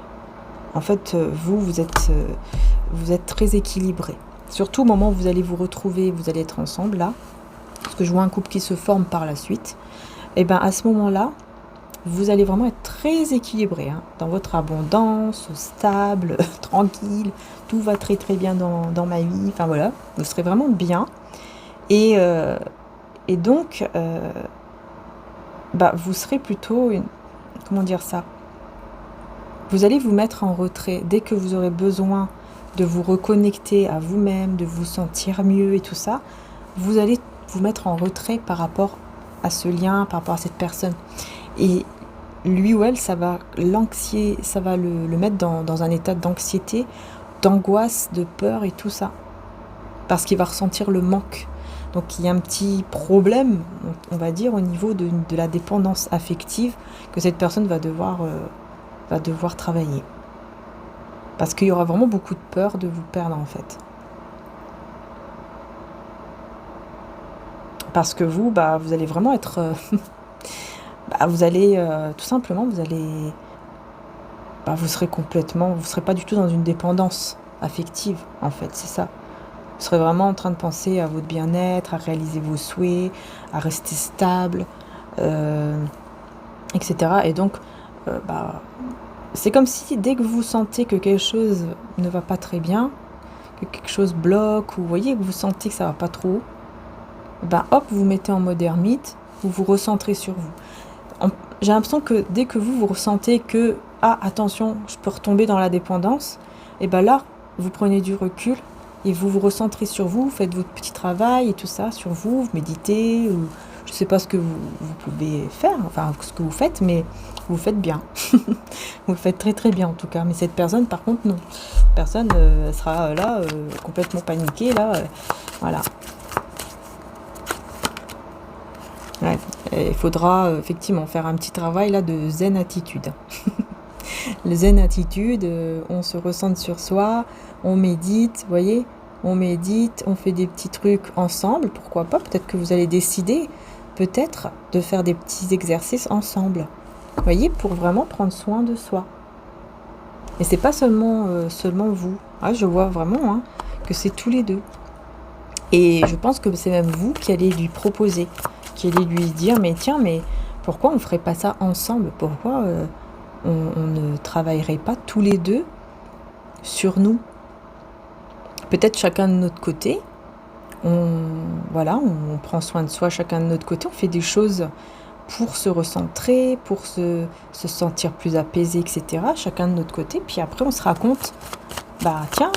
En fait, vous êtes très équilibré. Surtout au moment où vous allez vous retrouver, vous allez être ensemble, là. Parce que je vois un couple qui se forme par la suite. Et bien, à ce moment-là, vous allez vraiment être très équilibré, hein, dans votre abondance, stable, tranquille. Tout va très très bien dans ma vie. Enfin voilà, vous serez vraiment bien. Et donc, vous serez plutôt comment dire ça? Vous allez vous mettre en retrait dès que vous aurez besoin de vous reconnecter à vous-même, de vous sentir mieux et tout ça. Vous allez vous mettre en retrait par rapport à ce lien, par rapport à cette personne. Et lui ou elle, ça va le mettre dans un état d'anxiété, d'angoisse, de peur et tout ça. Parce qu'il va ressentir le manque. Donc il y a un petit problème, on va dire, au niveau de la dépendance affective que cette personne va devoir travailler. Parce qu'il y aura vraiment beaucoup de peur de vous perdre, en fait. Parce que vous allez vraiment être... vous allez, tout simplement, vous serez pas du tout dans une dépendance affective, en fait, c'est ça. Vous serez vraiment en train de penser à votre bien-être, à réaliser vos souhaits, à rester stable, etc. Et donc, c'est comme si dès que vous sentez que quelque chose ne va pas très bien, que quelque chose bloque, ou vous voyez que vous sentez que ça va pas trop, hop, vous mettez en mode ermite, vous vous recentrez sur vous. J'ai l'impression que dès que vous ressentez que, attention, je peux retomber dans la dépendance, et là, vous prenez du recul et vous vous recentrez sur vous, faites votre petit travail et tout ça sur vous, vous méditez, ou je sais pas ce que vous pouvez faire, enfin ce que vous faites, mais vous faites bien. Vous le faites très très bien en tout cas. Mais cette personne, par contre, non. Personne sera là, complètement paniquée, là. Voilà. Ouais. Il faudra effectivement faire un petit travail là de zen attitude. Le zen attitude, on se recentre sur soi, on médite, vous voyez, on médite, on fait des petits trucs ensemble, pourquoi pas, peut-être que vous allez décider, peut-être, de faire des petits exercices ensemble, vous voyez, pour vraiment prendre soin de soi. Et c'est pas seulement vous, je vois vraiment que c'est tous les deux. Et je pense que c'est même vous qui allez lui proposer, qui allez lui dire, mais tiens, mais pourquoi on ne ferait pas ça ensemble? Pourquoi on ne travaillerait pas tous les deux sur nous? Peut-être chacun de notre côté, on prend soin de soi chacun de notre côté, on fait des choses pour se recentrer, pour se sentir plus apaisé, etc. Chacun de notre côté, puis après on se raconte, tiens,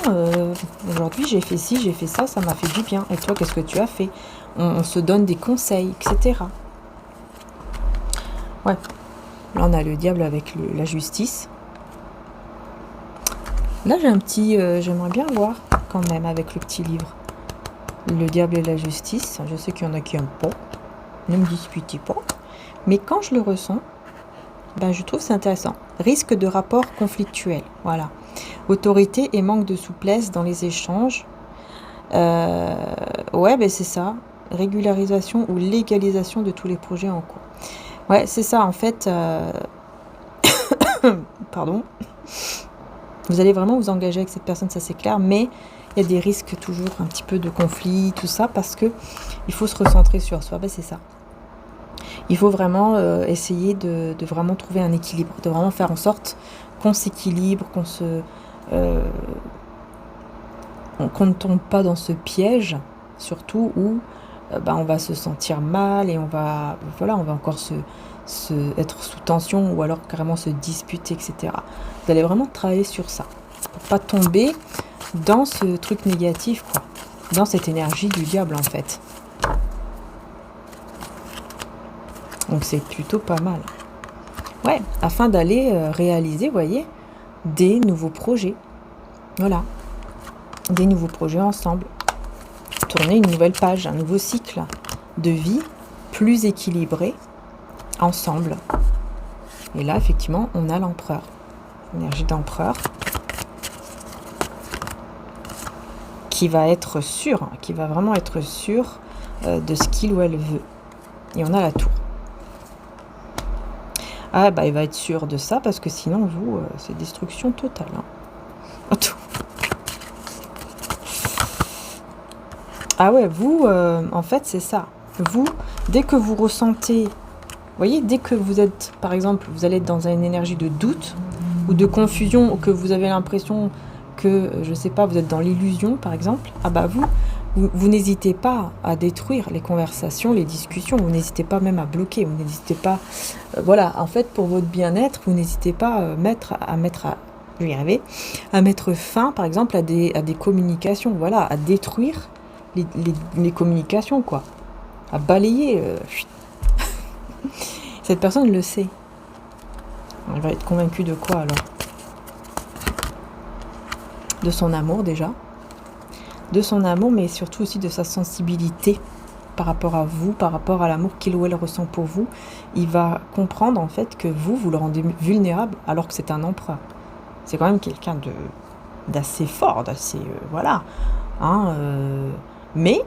aujourd'hui j'ai fait ci, j'ai fait ça, ça m'a fait du bien, et toi qu'est-ce que tu as fait? On se donne des conseils, etc. Ouais, là on a le diable avec la justice. Là j'ai un petit, j'aimerais bien voir quand même avec le petit livre. Le diable et la justice, je sais qu'il y en a qui n'aiment pas, ne me disputez pas. Mais quand je le ressens, je trouve c'est intéressant. Risque de rapport conflictuel, voilà. Autorité et manque de souplesse dans les échanges. C'est ça. Régularisation ou légalisation de tous les projets en cours. Ouais, c'est ça, en fait. Pardon. Vous allez vraiment vous engager avec cette personne, ça c'est clair, mais il y a des risques toujours un petit peu de conflit, tout ça, parce que il faut se recentrer sur soi. C'est ça. Il faut vraiment essayer de vraiment trouver un équilibre, de vraiment faire en sorte qu'on s'équilibre, qu'on ne tombe pas dans ce piège, surtout où on va se sentir mal et on va encore être sous tension ou alors carrément se disputer, etc. Vous allez vraiment travailler sur ça, pour pas tomber dans ce truc négatif, quoi, dans cette énergie du diable en fait. Donc c'est plutôt pas mal. Ouais, afin d'aller réaliser, vous voyez, des nouveaux projets. Voilà. Des nouveaux projets ensemble. Tourner une nouvelle page, un nouveau cycle de vie plus équilibré ensemble. Et là, effectivement, on a l'empereur. Énergie d'empereur. Qui va être sûr, qui va vraiment être sûr de ce qu'il ou elle veut. Et on a la tour. Ah bah il va être sûr de ça parce que sinon vous, c'est destruction totale. Hein. Ah ouais, vous, en fait c'est ça. Vous, dès que vous ressentez, vous voyez, dès que vous êtes, par exemple, vous allez être dans une énergie de doute ou de confusion, ou que vous avez l'impression que, je sais pas, vous êtes dans l'illusion, par exemple, ah bah vous n'hésitez pas à détruire les conversations, les discussions, vous n'hésitez pas même à bloquer, vous n'hésitez pas, voilà, en fait, pour votre bien-être, vous n'hésitez pas je vais y arriver, à mettre fin, par exemple, à des communications, voilà, à détruire les communications, quoi, à balayer. Cette personne le sait. Elle va être convaincue de quoi, alors? De son amour, déjà. De son amour, mais surtout aussi de sa sensibilité par rapport à vous, par rapport à l'amour qu'il ou elle ressent pour vous. Il va comprendre, en fait, que vous le rendez vulnérable, alors que c'est un empereur. C'est quand même quelqu'un d'assez fort, d'assez... voilà. Hein, mais,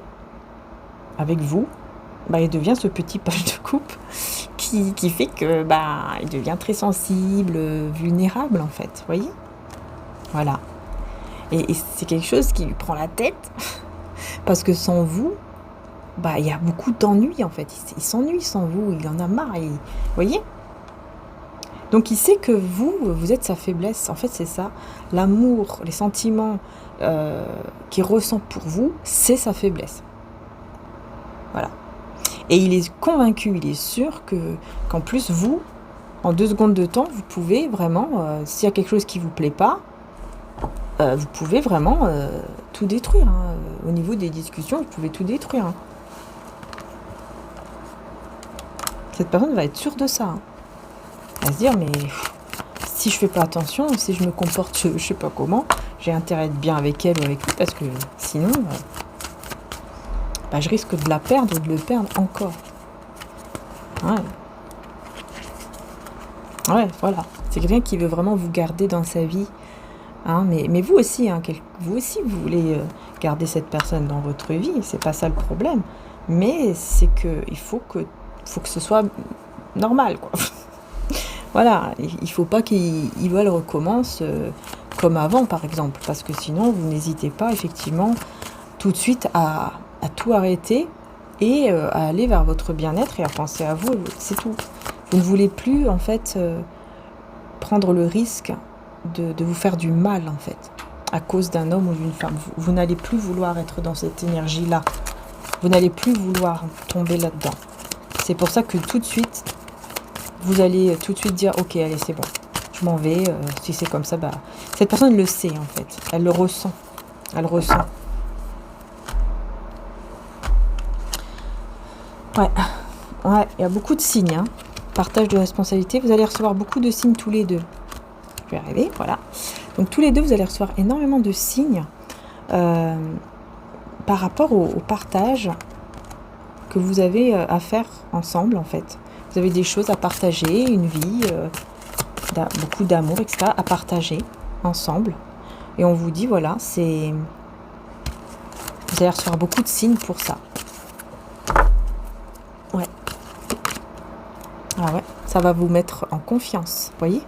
avec vous, bah, il devient ce petit page de coupe qui fait que bah, il devient très sensible, vulnérable, en fait. Vous voyez? Voilà. Et c'est quelque chose qui lui prend la tête, parce que sans vous, bah, il y a beaucoup d'ennuis, en fait. Il s'ennuie sans vous, il en a marre. Vous voyez? Donc il sait que vous êtes sa faiblesse. En fait, c'est ça. L'amour, les sentiments qu'il ressent pour vous, c'est sa faiblesse. Voilà. Et il est convaincu, il est sûr qu'en plus, vous, en 2 secondes de temps, vous pouvez vraiment, s'il y a quelque chose qui ne vous plaît pas, vous pouvez vraiment tout détruire. Hein. Au niveau des discussions, vous pouvez tout détruire. Hein. Cette personne va être sûre de ça. Hein. Elle va se dire, mais si je fais pas attention, si je me comporte je sais pas comment, j'ai intérêt à être bien avec elle ou avec lui, parce que sinon, bah, je risque de la perdre ou de le perdre encore. Ouais. Ouais, voilà. C'est quelqu'un qui veut vraiment vous garder dans sa vie. Hein, mais vous aussi, hein, vous voulez garder cette personne dans votre vie, c'est pas ça le problème. Mais c'est que il faut que ce soit normal, quoi. Voilà, il faut pas qu'il recommence comme avant, par exemple, parce que sinon vous n'hésitez pas effectivement tout de suite à tout arrêter et à aller vers votre bien-être et à penser à vous, c'est tout. Vous ne voulez plus en fait prendre le risque de vous faire du mal, en fait, à cause d'un homme ou d'une femme. Vous n'allez plus vouloir être dans cette énergie-là. Vous n'allez plus vouloir tomber là-dedans. C'est pour ça que tout de suite, vous allez tout de suite dire, ok, allez, c'est bon, je m'en vais. Si c'est comme ça, bah, cette personne le sait, en fait. Elle le ressent. Elle ressent. Ouais, il y a beaucoup de signes. Hein. Partage de responsabilité. Vous allez recevoir beaucoup de signes tous les deux. Je vais arriver, voilà. Donc tous les deux, vous allez recevoir énormément de signes par rapport au partage que vous avez à faire ensemble, en fait. Vous avez des choses à partager, une vie, beaucoup d'amour, etc. à partager ensemble. Et on vous dit, voilà, vous allez recevoir beaucoup de signes pour ça. Ouais. Ah ouais, ça va vous mettre en confiance, vous voyez ?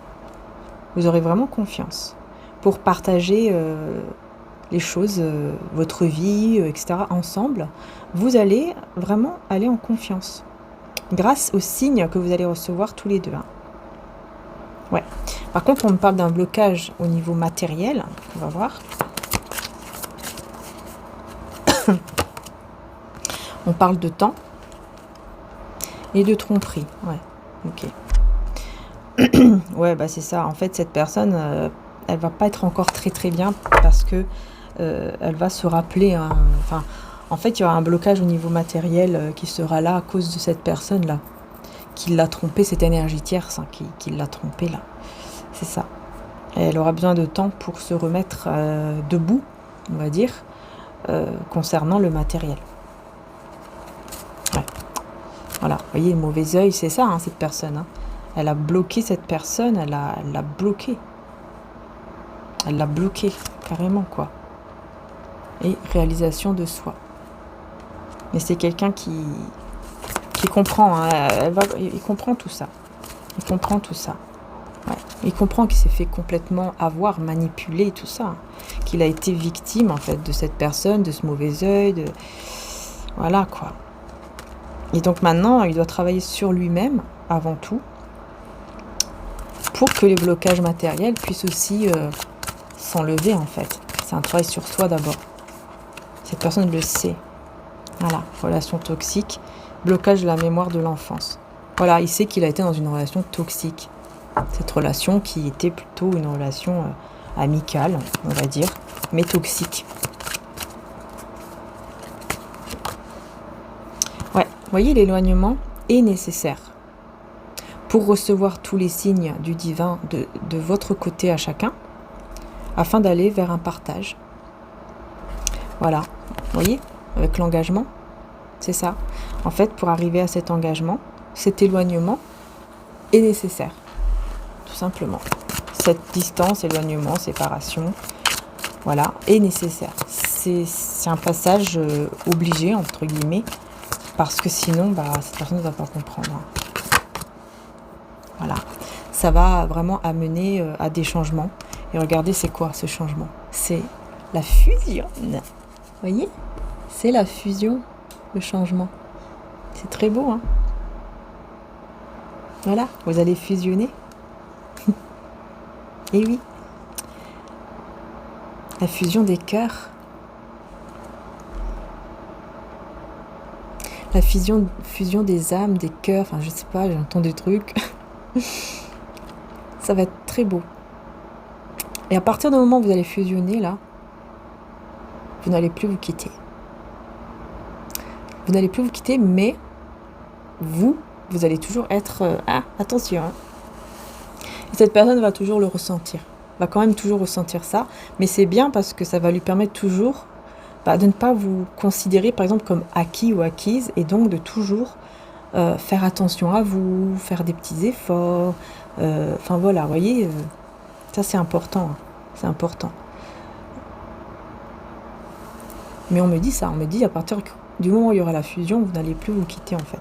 Vous aurez vraiment confiance pour partager les choses, votre vie, etc. ensemble. Vous allez vraiment aller en confiance grâce aux signes que vous allez recevoir tous les deux. Hein. Ouais. Par contre, on me parle d'un blocage au niveau matériel. On va voir. On parle de temps et de tromperie. Ouais, ok. Ouais, bah c'est ça. En fait, cette personne, elle va pas être encore très très bien parce que elle va se rappeler. Enfin, en fait, il y aura un blocage au niveau matériel qui sera là à cause de cette personne-là, qui l'a trompé, cette énergie tierce, hein, qui l'a trompé là. C'est ça. Et elle aura besoin de temps pour se remettre debout, on va dire, concernant le matériel. Ouais. Voilà. Vous voyez, le mauvais œil, c'est ça, hein, cette personne. Hein. Elle a bloqué cette personne, elle l'a bloqué. Elle l'a bloqué, carrément, quoi. Et réalisation de soi. Mais c'est quelqu'un qui comprend, hein, il comprend tout ça. Il comprend tout ça. Ouais. Il comprend qu'il s'est fait complètement avoir, manipuler, tout ça. Qu'il a été victime, en fait, de cette personne, de ce mauvais œil, voilà, quoi. Et donc maintenant, il doit travailler sur lui-même, avant tout, pour que les blocages matériels puissent aussi s'enlever, en fait. C'est un travail sur soi d'abord. Cette personne le sait. Voilà, relation toxique, blocage de la mémoire de l'enfance. Voilà, il sait qu'il a été dans une relation toxique. Cette relation qui était plutôt une relation amicale, on va dire, mais toxique. Ouais, vous voyez, l'éloignement est nécessaire pour recevoir tous les signes du divin de votre côté à chacun, afin d'aller vers un partage. Voilà, vous voyez, avec l'engagement, c'est ça. En fait, pour arriver à cet engagement, cet éloignement est nécessaire, tout simplement. Cette distance, éloignement, séparation, voilà, est nécessaire. C'est un passage obligé, entre guillemets, parce que sinon, cette personne ne va pas comprendre. Voilà, ça va vraiment amener à des changements. Et regardez, c'est quoi ce changement? C'est la fusion. Vous voyez? C'est la fusion, le changement. C'est très beau, hein? Voilà, vous allez fusionner. Et oui. La fusion des cœurs. La fusion des âmes, des cœurs. Enfin, je sais pas, j'entends des trucs. Ça va être très beau. Et à partir du moment où vous allez fusionner, là, vous n'allez plus vous quitter. Vous n'allez plus vous quitter, mais vous allez toujours être... attention, hein. Et cette personne va toujours le ressentir. Va quand même toujours ressentir ça. Mais c'est bien parce que ça va lui permettre toujours de ne pas vous considérer, par exemple, comme acquis ou acquise. Et donc de toujours faire attention à vous, faire des petits efforts. Enfin voilà, vous voyez, ça c'est important. Hein. C'est important. Mais on me dit ça, on me dit à partir du moment où il y aura la fusion, vous n'allez plus vous quitter en fait.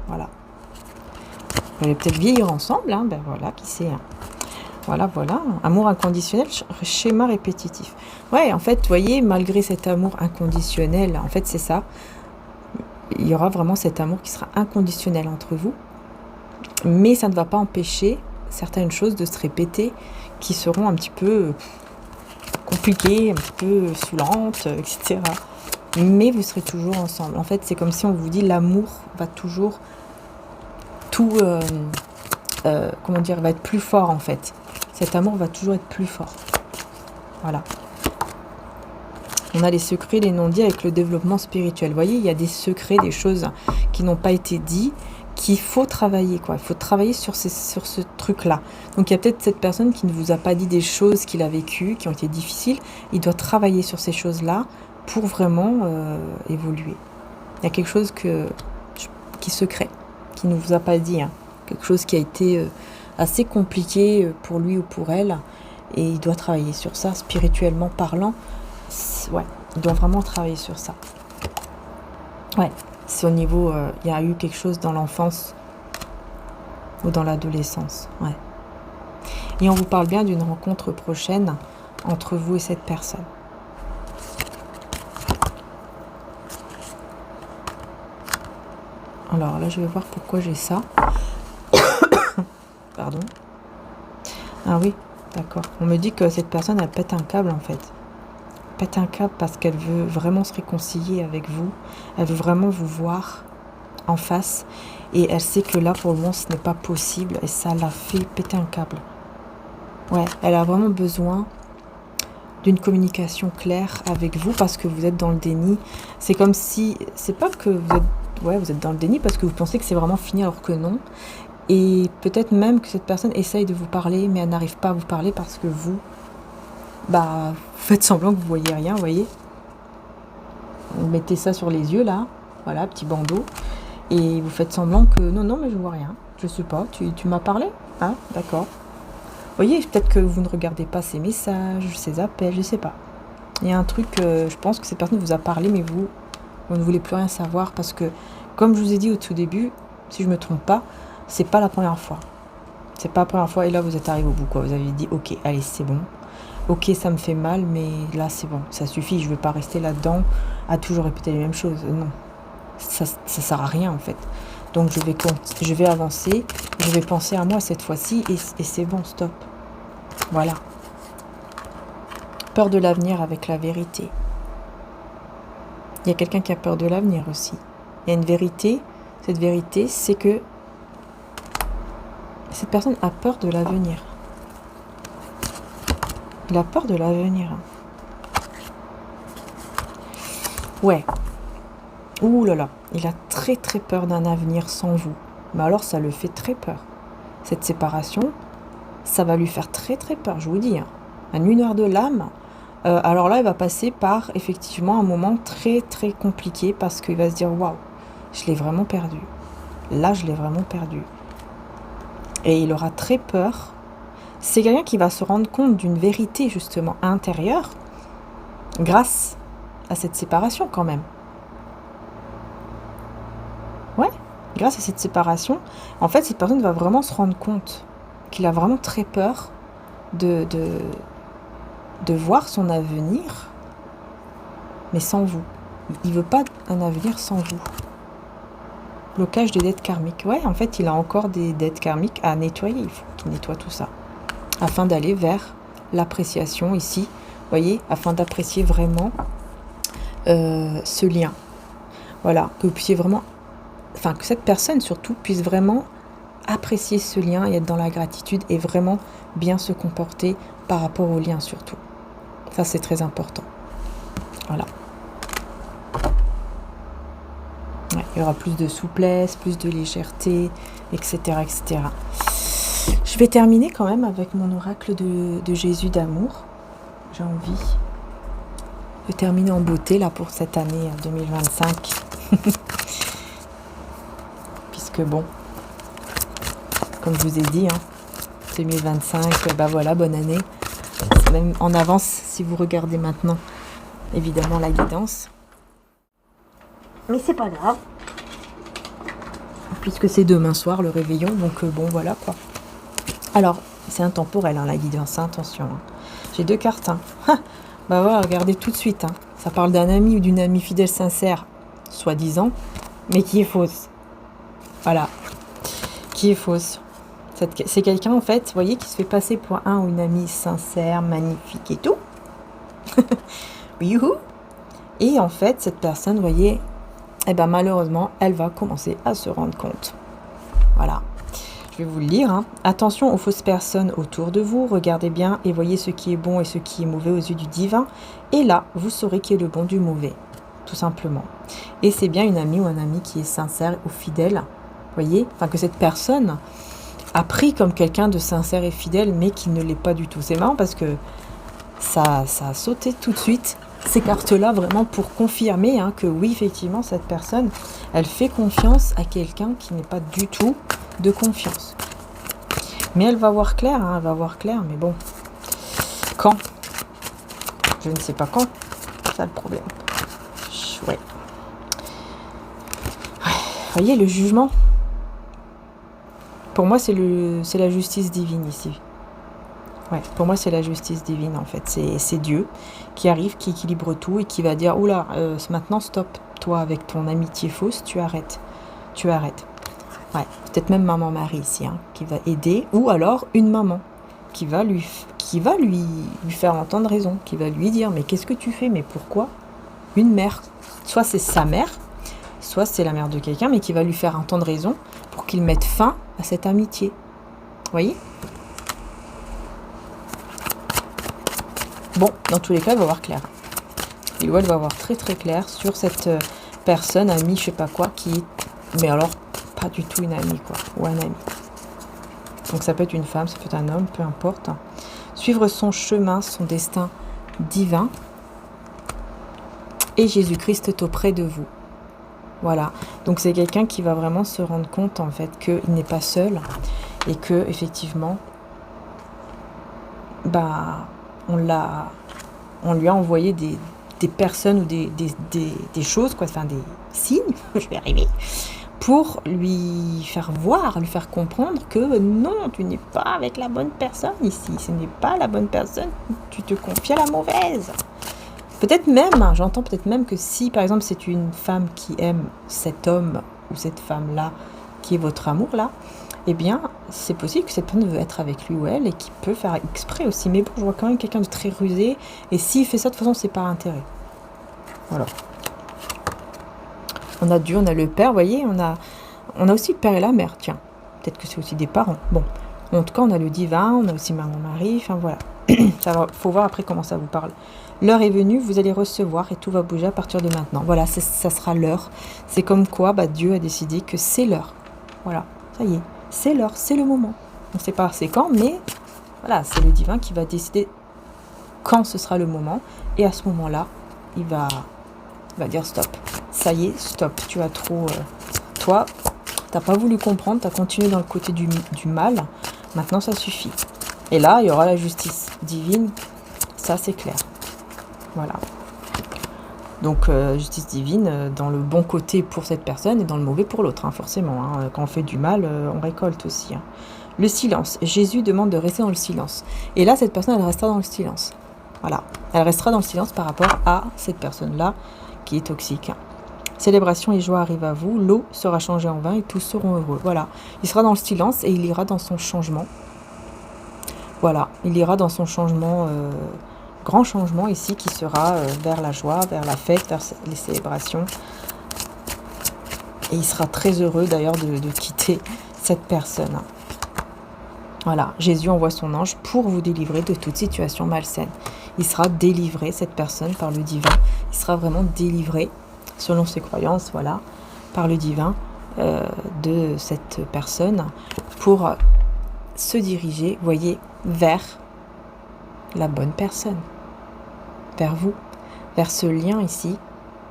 Voilà. Vous allez peut-être vieillir ensemble, hein, voilà, qui sait. Hein. Voilà. Amour inconditionnel, schéma répétitif. Ouais, en fait, vous voyez, malgré cet amour inconditionnel, en fait, c'est ça. Il y aura vraiment cet amour qui sera inconditionnel entre vous. Mais ça ne va pas empêcher certaines choses de se répéter qui seront un petit peu compliquées, un petit peu saoulantes, etc. Mais vous serez toujours ensemble. En fait, c'est comme si on vous dit l'amour va toujours va être plus fort en fait. Cet amour va toujours être plus fort. Voilà. On a les secrets, les non-dits avec le développement spirituel. Vous voyez, il y a des secrets, des choses qui n'ont pas été dites, qu'il faut travailler, quoi. Il faut travailler sur ce truc-là. Donc, il y a peut-être cette personne qui ne vous a pas dit des choses qu'il a vécues, qui ont été difficiles. Il doit travailler sur ces choses-là pour vraiment évoluer. Il y a quelque chose qui est secret, qui ne vous a pas dit. Hein. Quelque chose qui a été assez compliqué pour lui ou pour elle. Et il doit travailler sur ça, spirituellement parlant. Ouais, il doit vraiment travailler sur ça. Ouais, c'est au niveau... il y a eu quelque chose dans l'enfance ou dans l'adolescence. Ouais. Et on vous parle bien d'une rencontre prochaine entre vous et cette personne. Alors là, je vais voir pourquoi j'ai ça. Pardon. Ah oui, d'accord. On me dit que cette personne, elle pète un câble en fait. Pète un câble parce qu'elle veut vraiment se réconcilier avec vous. Elle veut vraiment vous voir en face. Et elle sait que là, pour le moment, ce n'est pas possible. Et ça l'a fait péter un câble. Ouais, elle a vraiment besoin d'une communication claire avec vous parce que vous êtes dans le déni. C'est comme si... C'est pas que vous êtes... Ouais, vous êtes dans le déni parce que vous pensez que c'est vraiment fini alors que non. Et peut-être même que cette personne essaye de vous parler, mais elle n'arrive pas à vous parler parce que vous faites semblant que vous voyez rien, vous voyez. Vous mettez ça sur les yeux, là. Voilà, petit bandeau. Et vous faites semblant que non, non, mais je vois rien. Je sais pas, tu m'as parlé? Ah, d'accord. Vous voyez, peut-être que vous ne regardez pas ses messages, ses appels, je sais pas. Il y a un truc, je pense que cette personne vous a parlé, mais vous ne voulez plus rien savoir parce que, comme je vous ai dit au tout début, si je me trompe pas, c'est pas la première fois. C'est pas la première fois et là vous êtes arrivé au bout, quoi. Vous avez dit, ok, allez, c'est bon. Ok, ça me fait mal, mais là c'est bon, ça suffit. Je veux pas rester là-dedans à toujours répéter les mêmes choses. Non, ça sert à rien en fait. Donc je vais avancer, je vais penser à moi cette fois-ci et c'est bon, stop. Voilà. Peur de l'avenir avec la vérité. Il y a quelqu'un qui a peur de l'avenir aussi. Il y a une vérité. Cette vérité, c'est que cette personne a peur de l'avenir. Il a peur de l'avenir. Ouais. Ouh là là. Il a très très peur d'un avenir sans vous. Mais alors ça le fait très peur. Cette séparation, ça va lui faire très très peur, je vous dis. Un lunaire de l'âme. Alors là, il va passer par effectivement un moment très très compliqué parce qu'il va se dire waouh, je l'ai vraiment perdu. Là, je l'ai vraiment perdu. Et il aura très peur. C'est quelqu'un qui va se rendre compte d'une vérité justement intérieure grâce à cette séparation quand même. Ouais, grâce à cette séparation, en fait, cette personne va vraiment se rendre compte qu'il a vraiment très peur de voir son avenir, mais sans vous. Il veut pas un avenir sans vous. Blocage des dettes karmiques. Ouais, en fait, il a encore des dettes karmiques à nettoyer. Il faut qu'il nettoie tout ça. Afin d'aller vers l'appréciation ici. Vous voyez, afin d'apprécier vraiment ce lien. Voilà, que vous puissiez vraiment... Enfin, que cette personne, surtout, puisse vraiment apprécier ce lien et être dans la gratitude et vraiment bien se comporter par rapport au lien, surtout. Ça, c'est très important. Voilà. Ouais, il y aura plus de souplesse, plus de légèreté, etc., etc. Je vais terminer quand même avec mon oracle de Jésus d'amour. J'ai envie de terminer en beauté là pour cette année 2025. Puisque bon, comme je vous ai dit, 2025, bah voilà, bonne année. Même en avance si vous regardez maintenant, évidemment, la guidance. Mais c'est pas grave. Puisque c'est demain soir le réveillon, donc bon, voilà quoi. Alors, c'est intemporel, la guidance, attention. J'ai 2 cartes. Bah voilà, regardez tout de suite. Ça parle d'un ami ou d'une amie fidèle, sincère, soi-disant, mais qui est fausse. Voilà. Qui est fausse. C'est quelqu'un, en fait, vous voyez, qui se fait passer pour un ou une amie sincère, magnifique et tout. Youhou. Et en fait, cette personne, vous voyez, eh ben, malheureusement, elle va commencer à se rendre compte. Voilà. Je vais vous le lire. Attention aux fausses personnes autour de vous. Regardez bien et voyez ce qui est bon et ce qui est mauvais aux yeux du divin. Et là, vous saurez qui est le bon du mauvais. Tout simplement. Et c'est bien une amie ou un ami qui est sincère ou fidèle. Vous voyez, enfin que cette personne a pris comme quelqu'un de sincère et fidèle, mais qui ne l'est pas du tout. C'est marrant parce que ça a sauté tout de suite, ces cartes-là, vraiment pour confirmer que oui, effectivement, cette personne, elle fait confiance à quelqu'un qui n'est pas du tout de confiance. Mais elle va voir clair, elle va voir clair, mais bon, quand? Je ne sais pas quand, c'est ça le problème. Ouais. Vous voyez, le jugement, pour moi, c'est la justice divine ici. Ouais, pour moi, c'est la justice divine, en fait. C'est Dieu qui arrive, qui équilibre tout et qui va dire, oula, maintenant, stop, toi, avec ton amitié fausse, tu arrêtes. Tu arrêtes. Ouais, peut-être même maman Marie ici, qui va aider, ou alors une maman qui va lui faire entendre raison, qui va lui dire, mais qu'est-ce que tu fais, mais pourquoi? Une mère, soit c'est sa mère, soit c'est la mère de quelqu'un, mais qui va lui faire entendre raison pour qu'il mette fin à cette amitié. Vous voyez? Bon, dans tous les cas, elle va voir clair. Et ouais, elle va voir très très clair sur cette personne, amie, je sais pas quoi, qui est, mais alors, pas du tout une amie, quoi, ou un ami. Donc ça peut être une femme, ça peut être un homme, peu importe. Suivre son chemin, son destin divin. Et Jésus-Christ est auprès de vous. Voilà, donc c'est quelqu'un qui va vraiment se rendre compte en fait qu'il n'est pas seul et que effectivement, bah, on lui a envoyé des personnes ou des choses, quoi, enfin des signes, je vais arriver, pour lui faire voir, lui faire comprendre que non, tu n'es pas avec la bonne personne ici, ce n'est pas la bonne personne, tu te confies à la mauvaise. Peut-être même, j'entends peut-être même que si par exemple c'est une femme qui aime cet homme ou cette femme-là, qui est votre amour là, eh bien c'est possible que cette personne veut être avec lui ou elle et qui peut faire exprès aussi. Mais bon, je vois quand même quelqu'un de très rusé et s'il fait ça de toute façon c'est par intérêt. Voilà. On a Dieu, on a le Père, vous voyez, on a aussi le Père et la Mère, tiens. Peut-être que c'est aussi des parents. Bon, en tout cas on a le divin, on a aussi maman Marie, enfin voilà. Ça faut voir après comment ça vous parle. L'heure est venue, vous allez recevoir et tout va bouger à partir de maintenant. Voilà, ça sera l'heure. C'est comme quoi Dieu a décidé que c'est l'heure. Voilà, ça y est, c'est l'heure, c'est le moment. On ne sait pas c'est quand, mais voilà, c'est le divin qui va décider quand ce sera le moment. Et à ce moment-là, il va dire stop. Ça y est, stop. Tu as trop... toi, t'as pas voulu comprendre, t'as continué dans le côté du mal. Maintenant, ça suffit. Et là, il y aura la justice divine. Ça, c'est clair. Voilà. Donc, justice divine dans le bon côté pour cette personne et dans le mauvais pour l'autre, hein, forcément. Hein. Quand on fait du mal, on récolte aussi. Hein. Le silence. Jésus demande de rester dans le silence. Et là, cette personne, elle restera dans le silence. Voilà. Elle restera dans le silence par rapport à cette personne-là qui est toxique. Célébration et joie arrivent à vous. L'eau sera changée en vin et tous seront heureux. Voilà. Il sera dans le silence et il ira dans son changement. Voilà. Il ira dans son changement... grand changement ici qui sera vers la joie, vers la fête, vers les célébrations. Et il sera très heureux d'ailleurs de quitter cette personne. Voilà, Jésus envoie son ange pour vous délivrer de toute situation malsaine. Il sera délivré, cette personne, par le divin. Il sera vraiment délivré, selon ses croyances, voilà, par le divin de cette personne pour se diriger, voyez, vers la bonne personne. Vers vous, vers ce lien ici,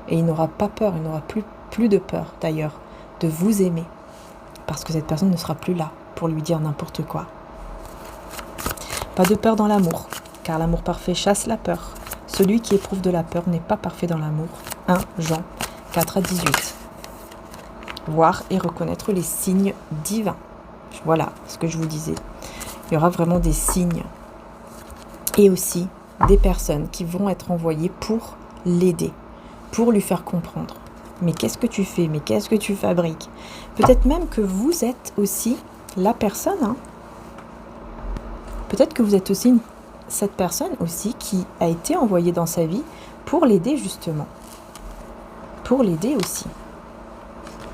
et il n'aura pas peur, il n'aura plus de peur d'ailleurs de vous aimer, parce que cette personne ne sera plus là pour lui dire n'importe quoi. Pas de peur dans l'amour, car l'amour parfait chasse la peur. Celui qui éprouve de la peur n'est pas parfait dans l'amour. 1 Jean 4-18. Voir et reconnaître les signes divins. Voilà ce que je vous disais. Il y aura vraiment des signes et aussi des personnes qui vont être envoyées pour l'aider, pour lui faire comprendre. Mais qu'est-ce que tu fais? Mais qu'est-ce que tu fabriques? Peut-être même que vous êtes aussi la personne. Hein. Peut-être que vous êtes aussi cette personne aussi qui a été envoyée dans sa vie pour l'aider justement. Pour l'aider aussi.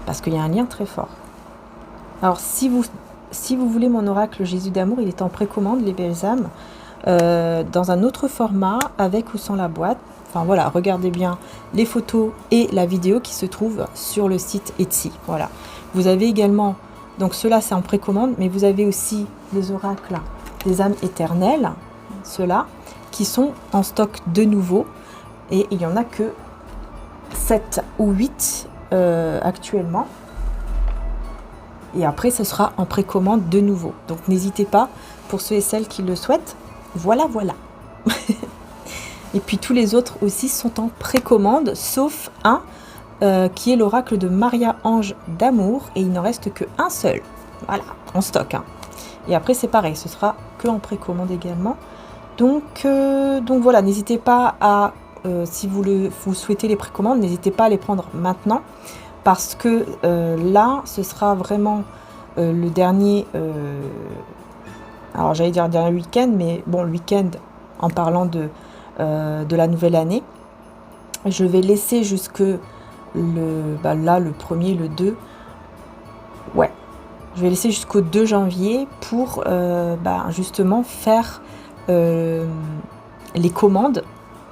Parce qu'il y a un lien très fort. Alors si vous voulez mon oracle Jésus d'amour, il est en précommande, les belles âmes. Dans un autre format, avec ou sans la boîte. Enfin voilà, regardez bien les photos et la vidéo qui se trouve sur le site Etsy. Voilà. Vous avez également, donc ceux-là c'est en précommande, mais vous avez aussi les oracles des âmes éternelles, ceux-là, qui sont en stock de nouveau. Et il n'y en a que 7 ou 8 actuellement. Et après, ce sera en précommande de nouveau. Donc n'hésitez pas, pour ceux et celles qui le souhaitent. Voilà. Et puis tous les autres aussi sont en précommande, sauf un qui est l'oracle de Maria Ange d'amour. Et il n'en reste qu'un seul. Voilà, en stock. Hein. Et après, c'est pareil, ce sera que en précommande également. Donc voilà, n'hésitez pas à, si vous souhaitez les précommandes, n'hésitez pas à les prendre maintenant. Parce que là, ce sera vraiment le dernier... alors j'allais dire le dernier week-end, mais bon, le week-end en parlant de la nouvelle année. Je vais laisser jusque le premier, le 2. Ouais, je vais laisser jusqu'au 2 janvier pour justement faire les commandes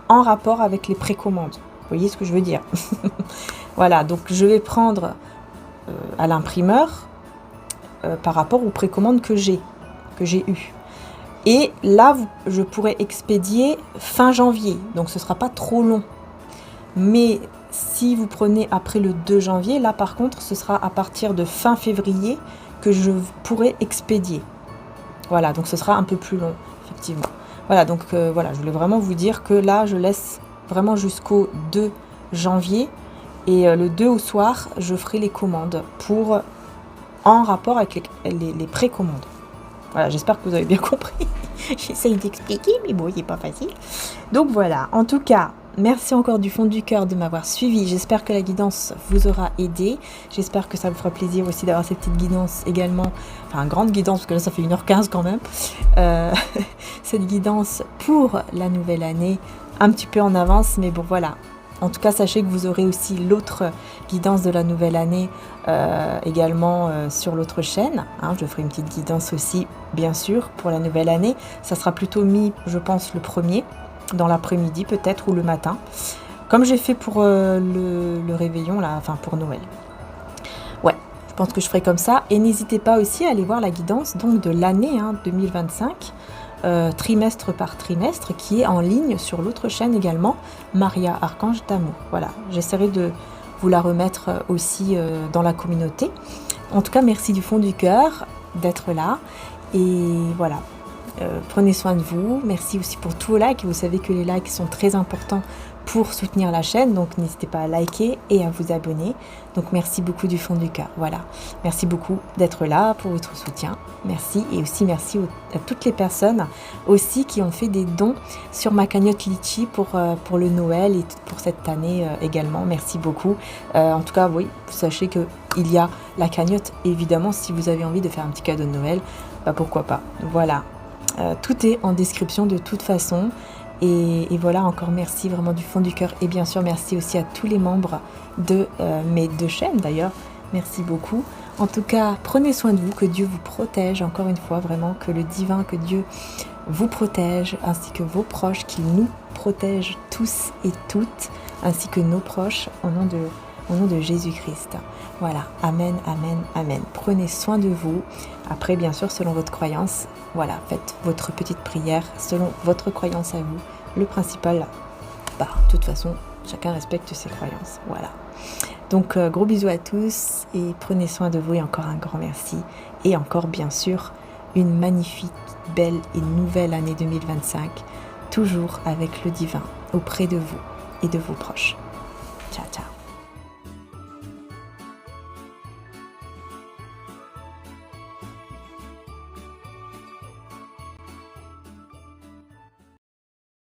en rapport avec les précommandes. Vous voyez ce que je veux dire? Voilà, donc je vais prendre à l'imprimeur par rapport aux précommandes que j'ai eues. Et là, je pourrais expédier fin janvier, donc ce ne sera pas trop long. Mais si vous prenez après le 2 janvier, là par contre, ce sera à partir de fin février que je pourrai expédier. Voilà, donc ce sera un peu plus long, effectivement. Voilà, donc voilà, je voulais vraiment vous dire que là, je laisse vraiment jusqu'au 2 janvier. Et le 2 au soir, je ferai les commandes en rapport avec les précommandes. Voilà, j'espère que vous avez bien compris. J'essaye d'expliquer, mais bon, il n'est pas facile. Donc voilà, en tout cas, merci encore du fond du cœur de m'avoir suivi. J'espère que la guidance vous aura aidé. J'espère que ça vous fera plaisir aussi d'avoir cette petite guidance également. Enfin, grande guidance, parce que là, ça fait 1h15 quand même. Cette guidance pour la nouvelle année, un petit peu en avance, mais bon, voilà. En tout cas, sachez que vous aurez aussi l'autre guidance de la nouvelle année également sur l'autre chaîne. Hein, je ferai une petite guidance aussi, bien sûr, pour la nouvelle année. Ça sera plutôt mis, je pense, le 1er, dans l'après-midi peut-être, ou le matin. Comme j'ai fait pour le réveillon, là, enfin pour Noël. Ouais, je pense que je ferai comme ça. Et n'hésitez pas aussi à aller voir la guidance donc, de l'année 2025. Trimestre par trimestre, qui est en ligne sur l'autre chaîne également, Maria Archange d'amour. Voilà, j'essaierai de vous la remettre aussi dans la communauté. En tout cas, merci du fond du cœur d'être là. Et voilà, prenez soin de vous. Merci aussi pour tous vos likes. Vous savez que les likes sont très importants pour soutenir la chaîne, donc n'hésitez pas à liker et à vous abonner. Donc merci beaucoup du fond du cœur. Voilà, merci beaucoup d'être là pour votre soutien. Merci, et aussi merci à toutes les personnes aussi qui ont fait des dons sur ma cagnotte Litchi pour le Noël et pour cette année également. Merci beaucoup. En tout cas, oui, sachez que il y a la cagnotte, évidemment, si vous avez envie de faire un petit cadeau de Noël, bah pourquoi pas. Voilà, tout est en description de toute façon. Et voilà, encore merci vraiment du fond du cœur. Et bien sûr, merci aussi à tous les membres de mes 2 chaînes d'ailleurs. Merci beaucoup. En tout cas, prenez soin de vous, que Dieu vous protège. Encore une fois, vraiment, que le divin, que Dieu vous protège, ainsi que vos proches, qu'il nous protège tous et toutes, ainsi que nos proches, au nom de Jésus-Christ. Voilà, amen, amen, amen. Prenez soin de vous. Après, bien sûr, selon votre croyance, voilà, faites votre petite prière selon votre croyance à vous. Le principal, de toute façon, chacun respecte ses croyances. Voilà. Donc, gros bisous à tous et prenez soin de vous et encore un grand merci. Et encore, bien sûr, une magnifique, belle et nouvelle année 2025, toujours avec le divin auprès de vous et de vos proches. Ciao, ciao.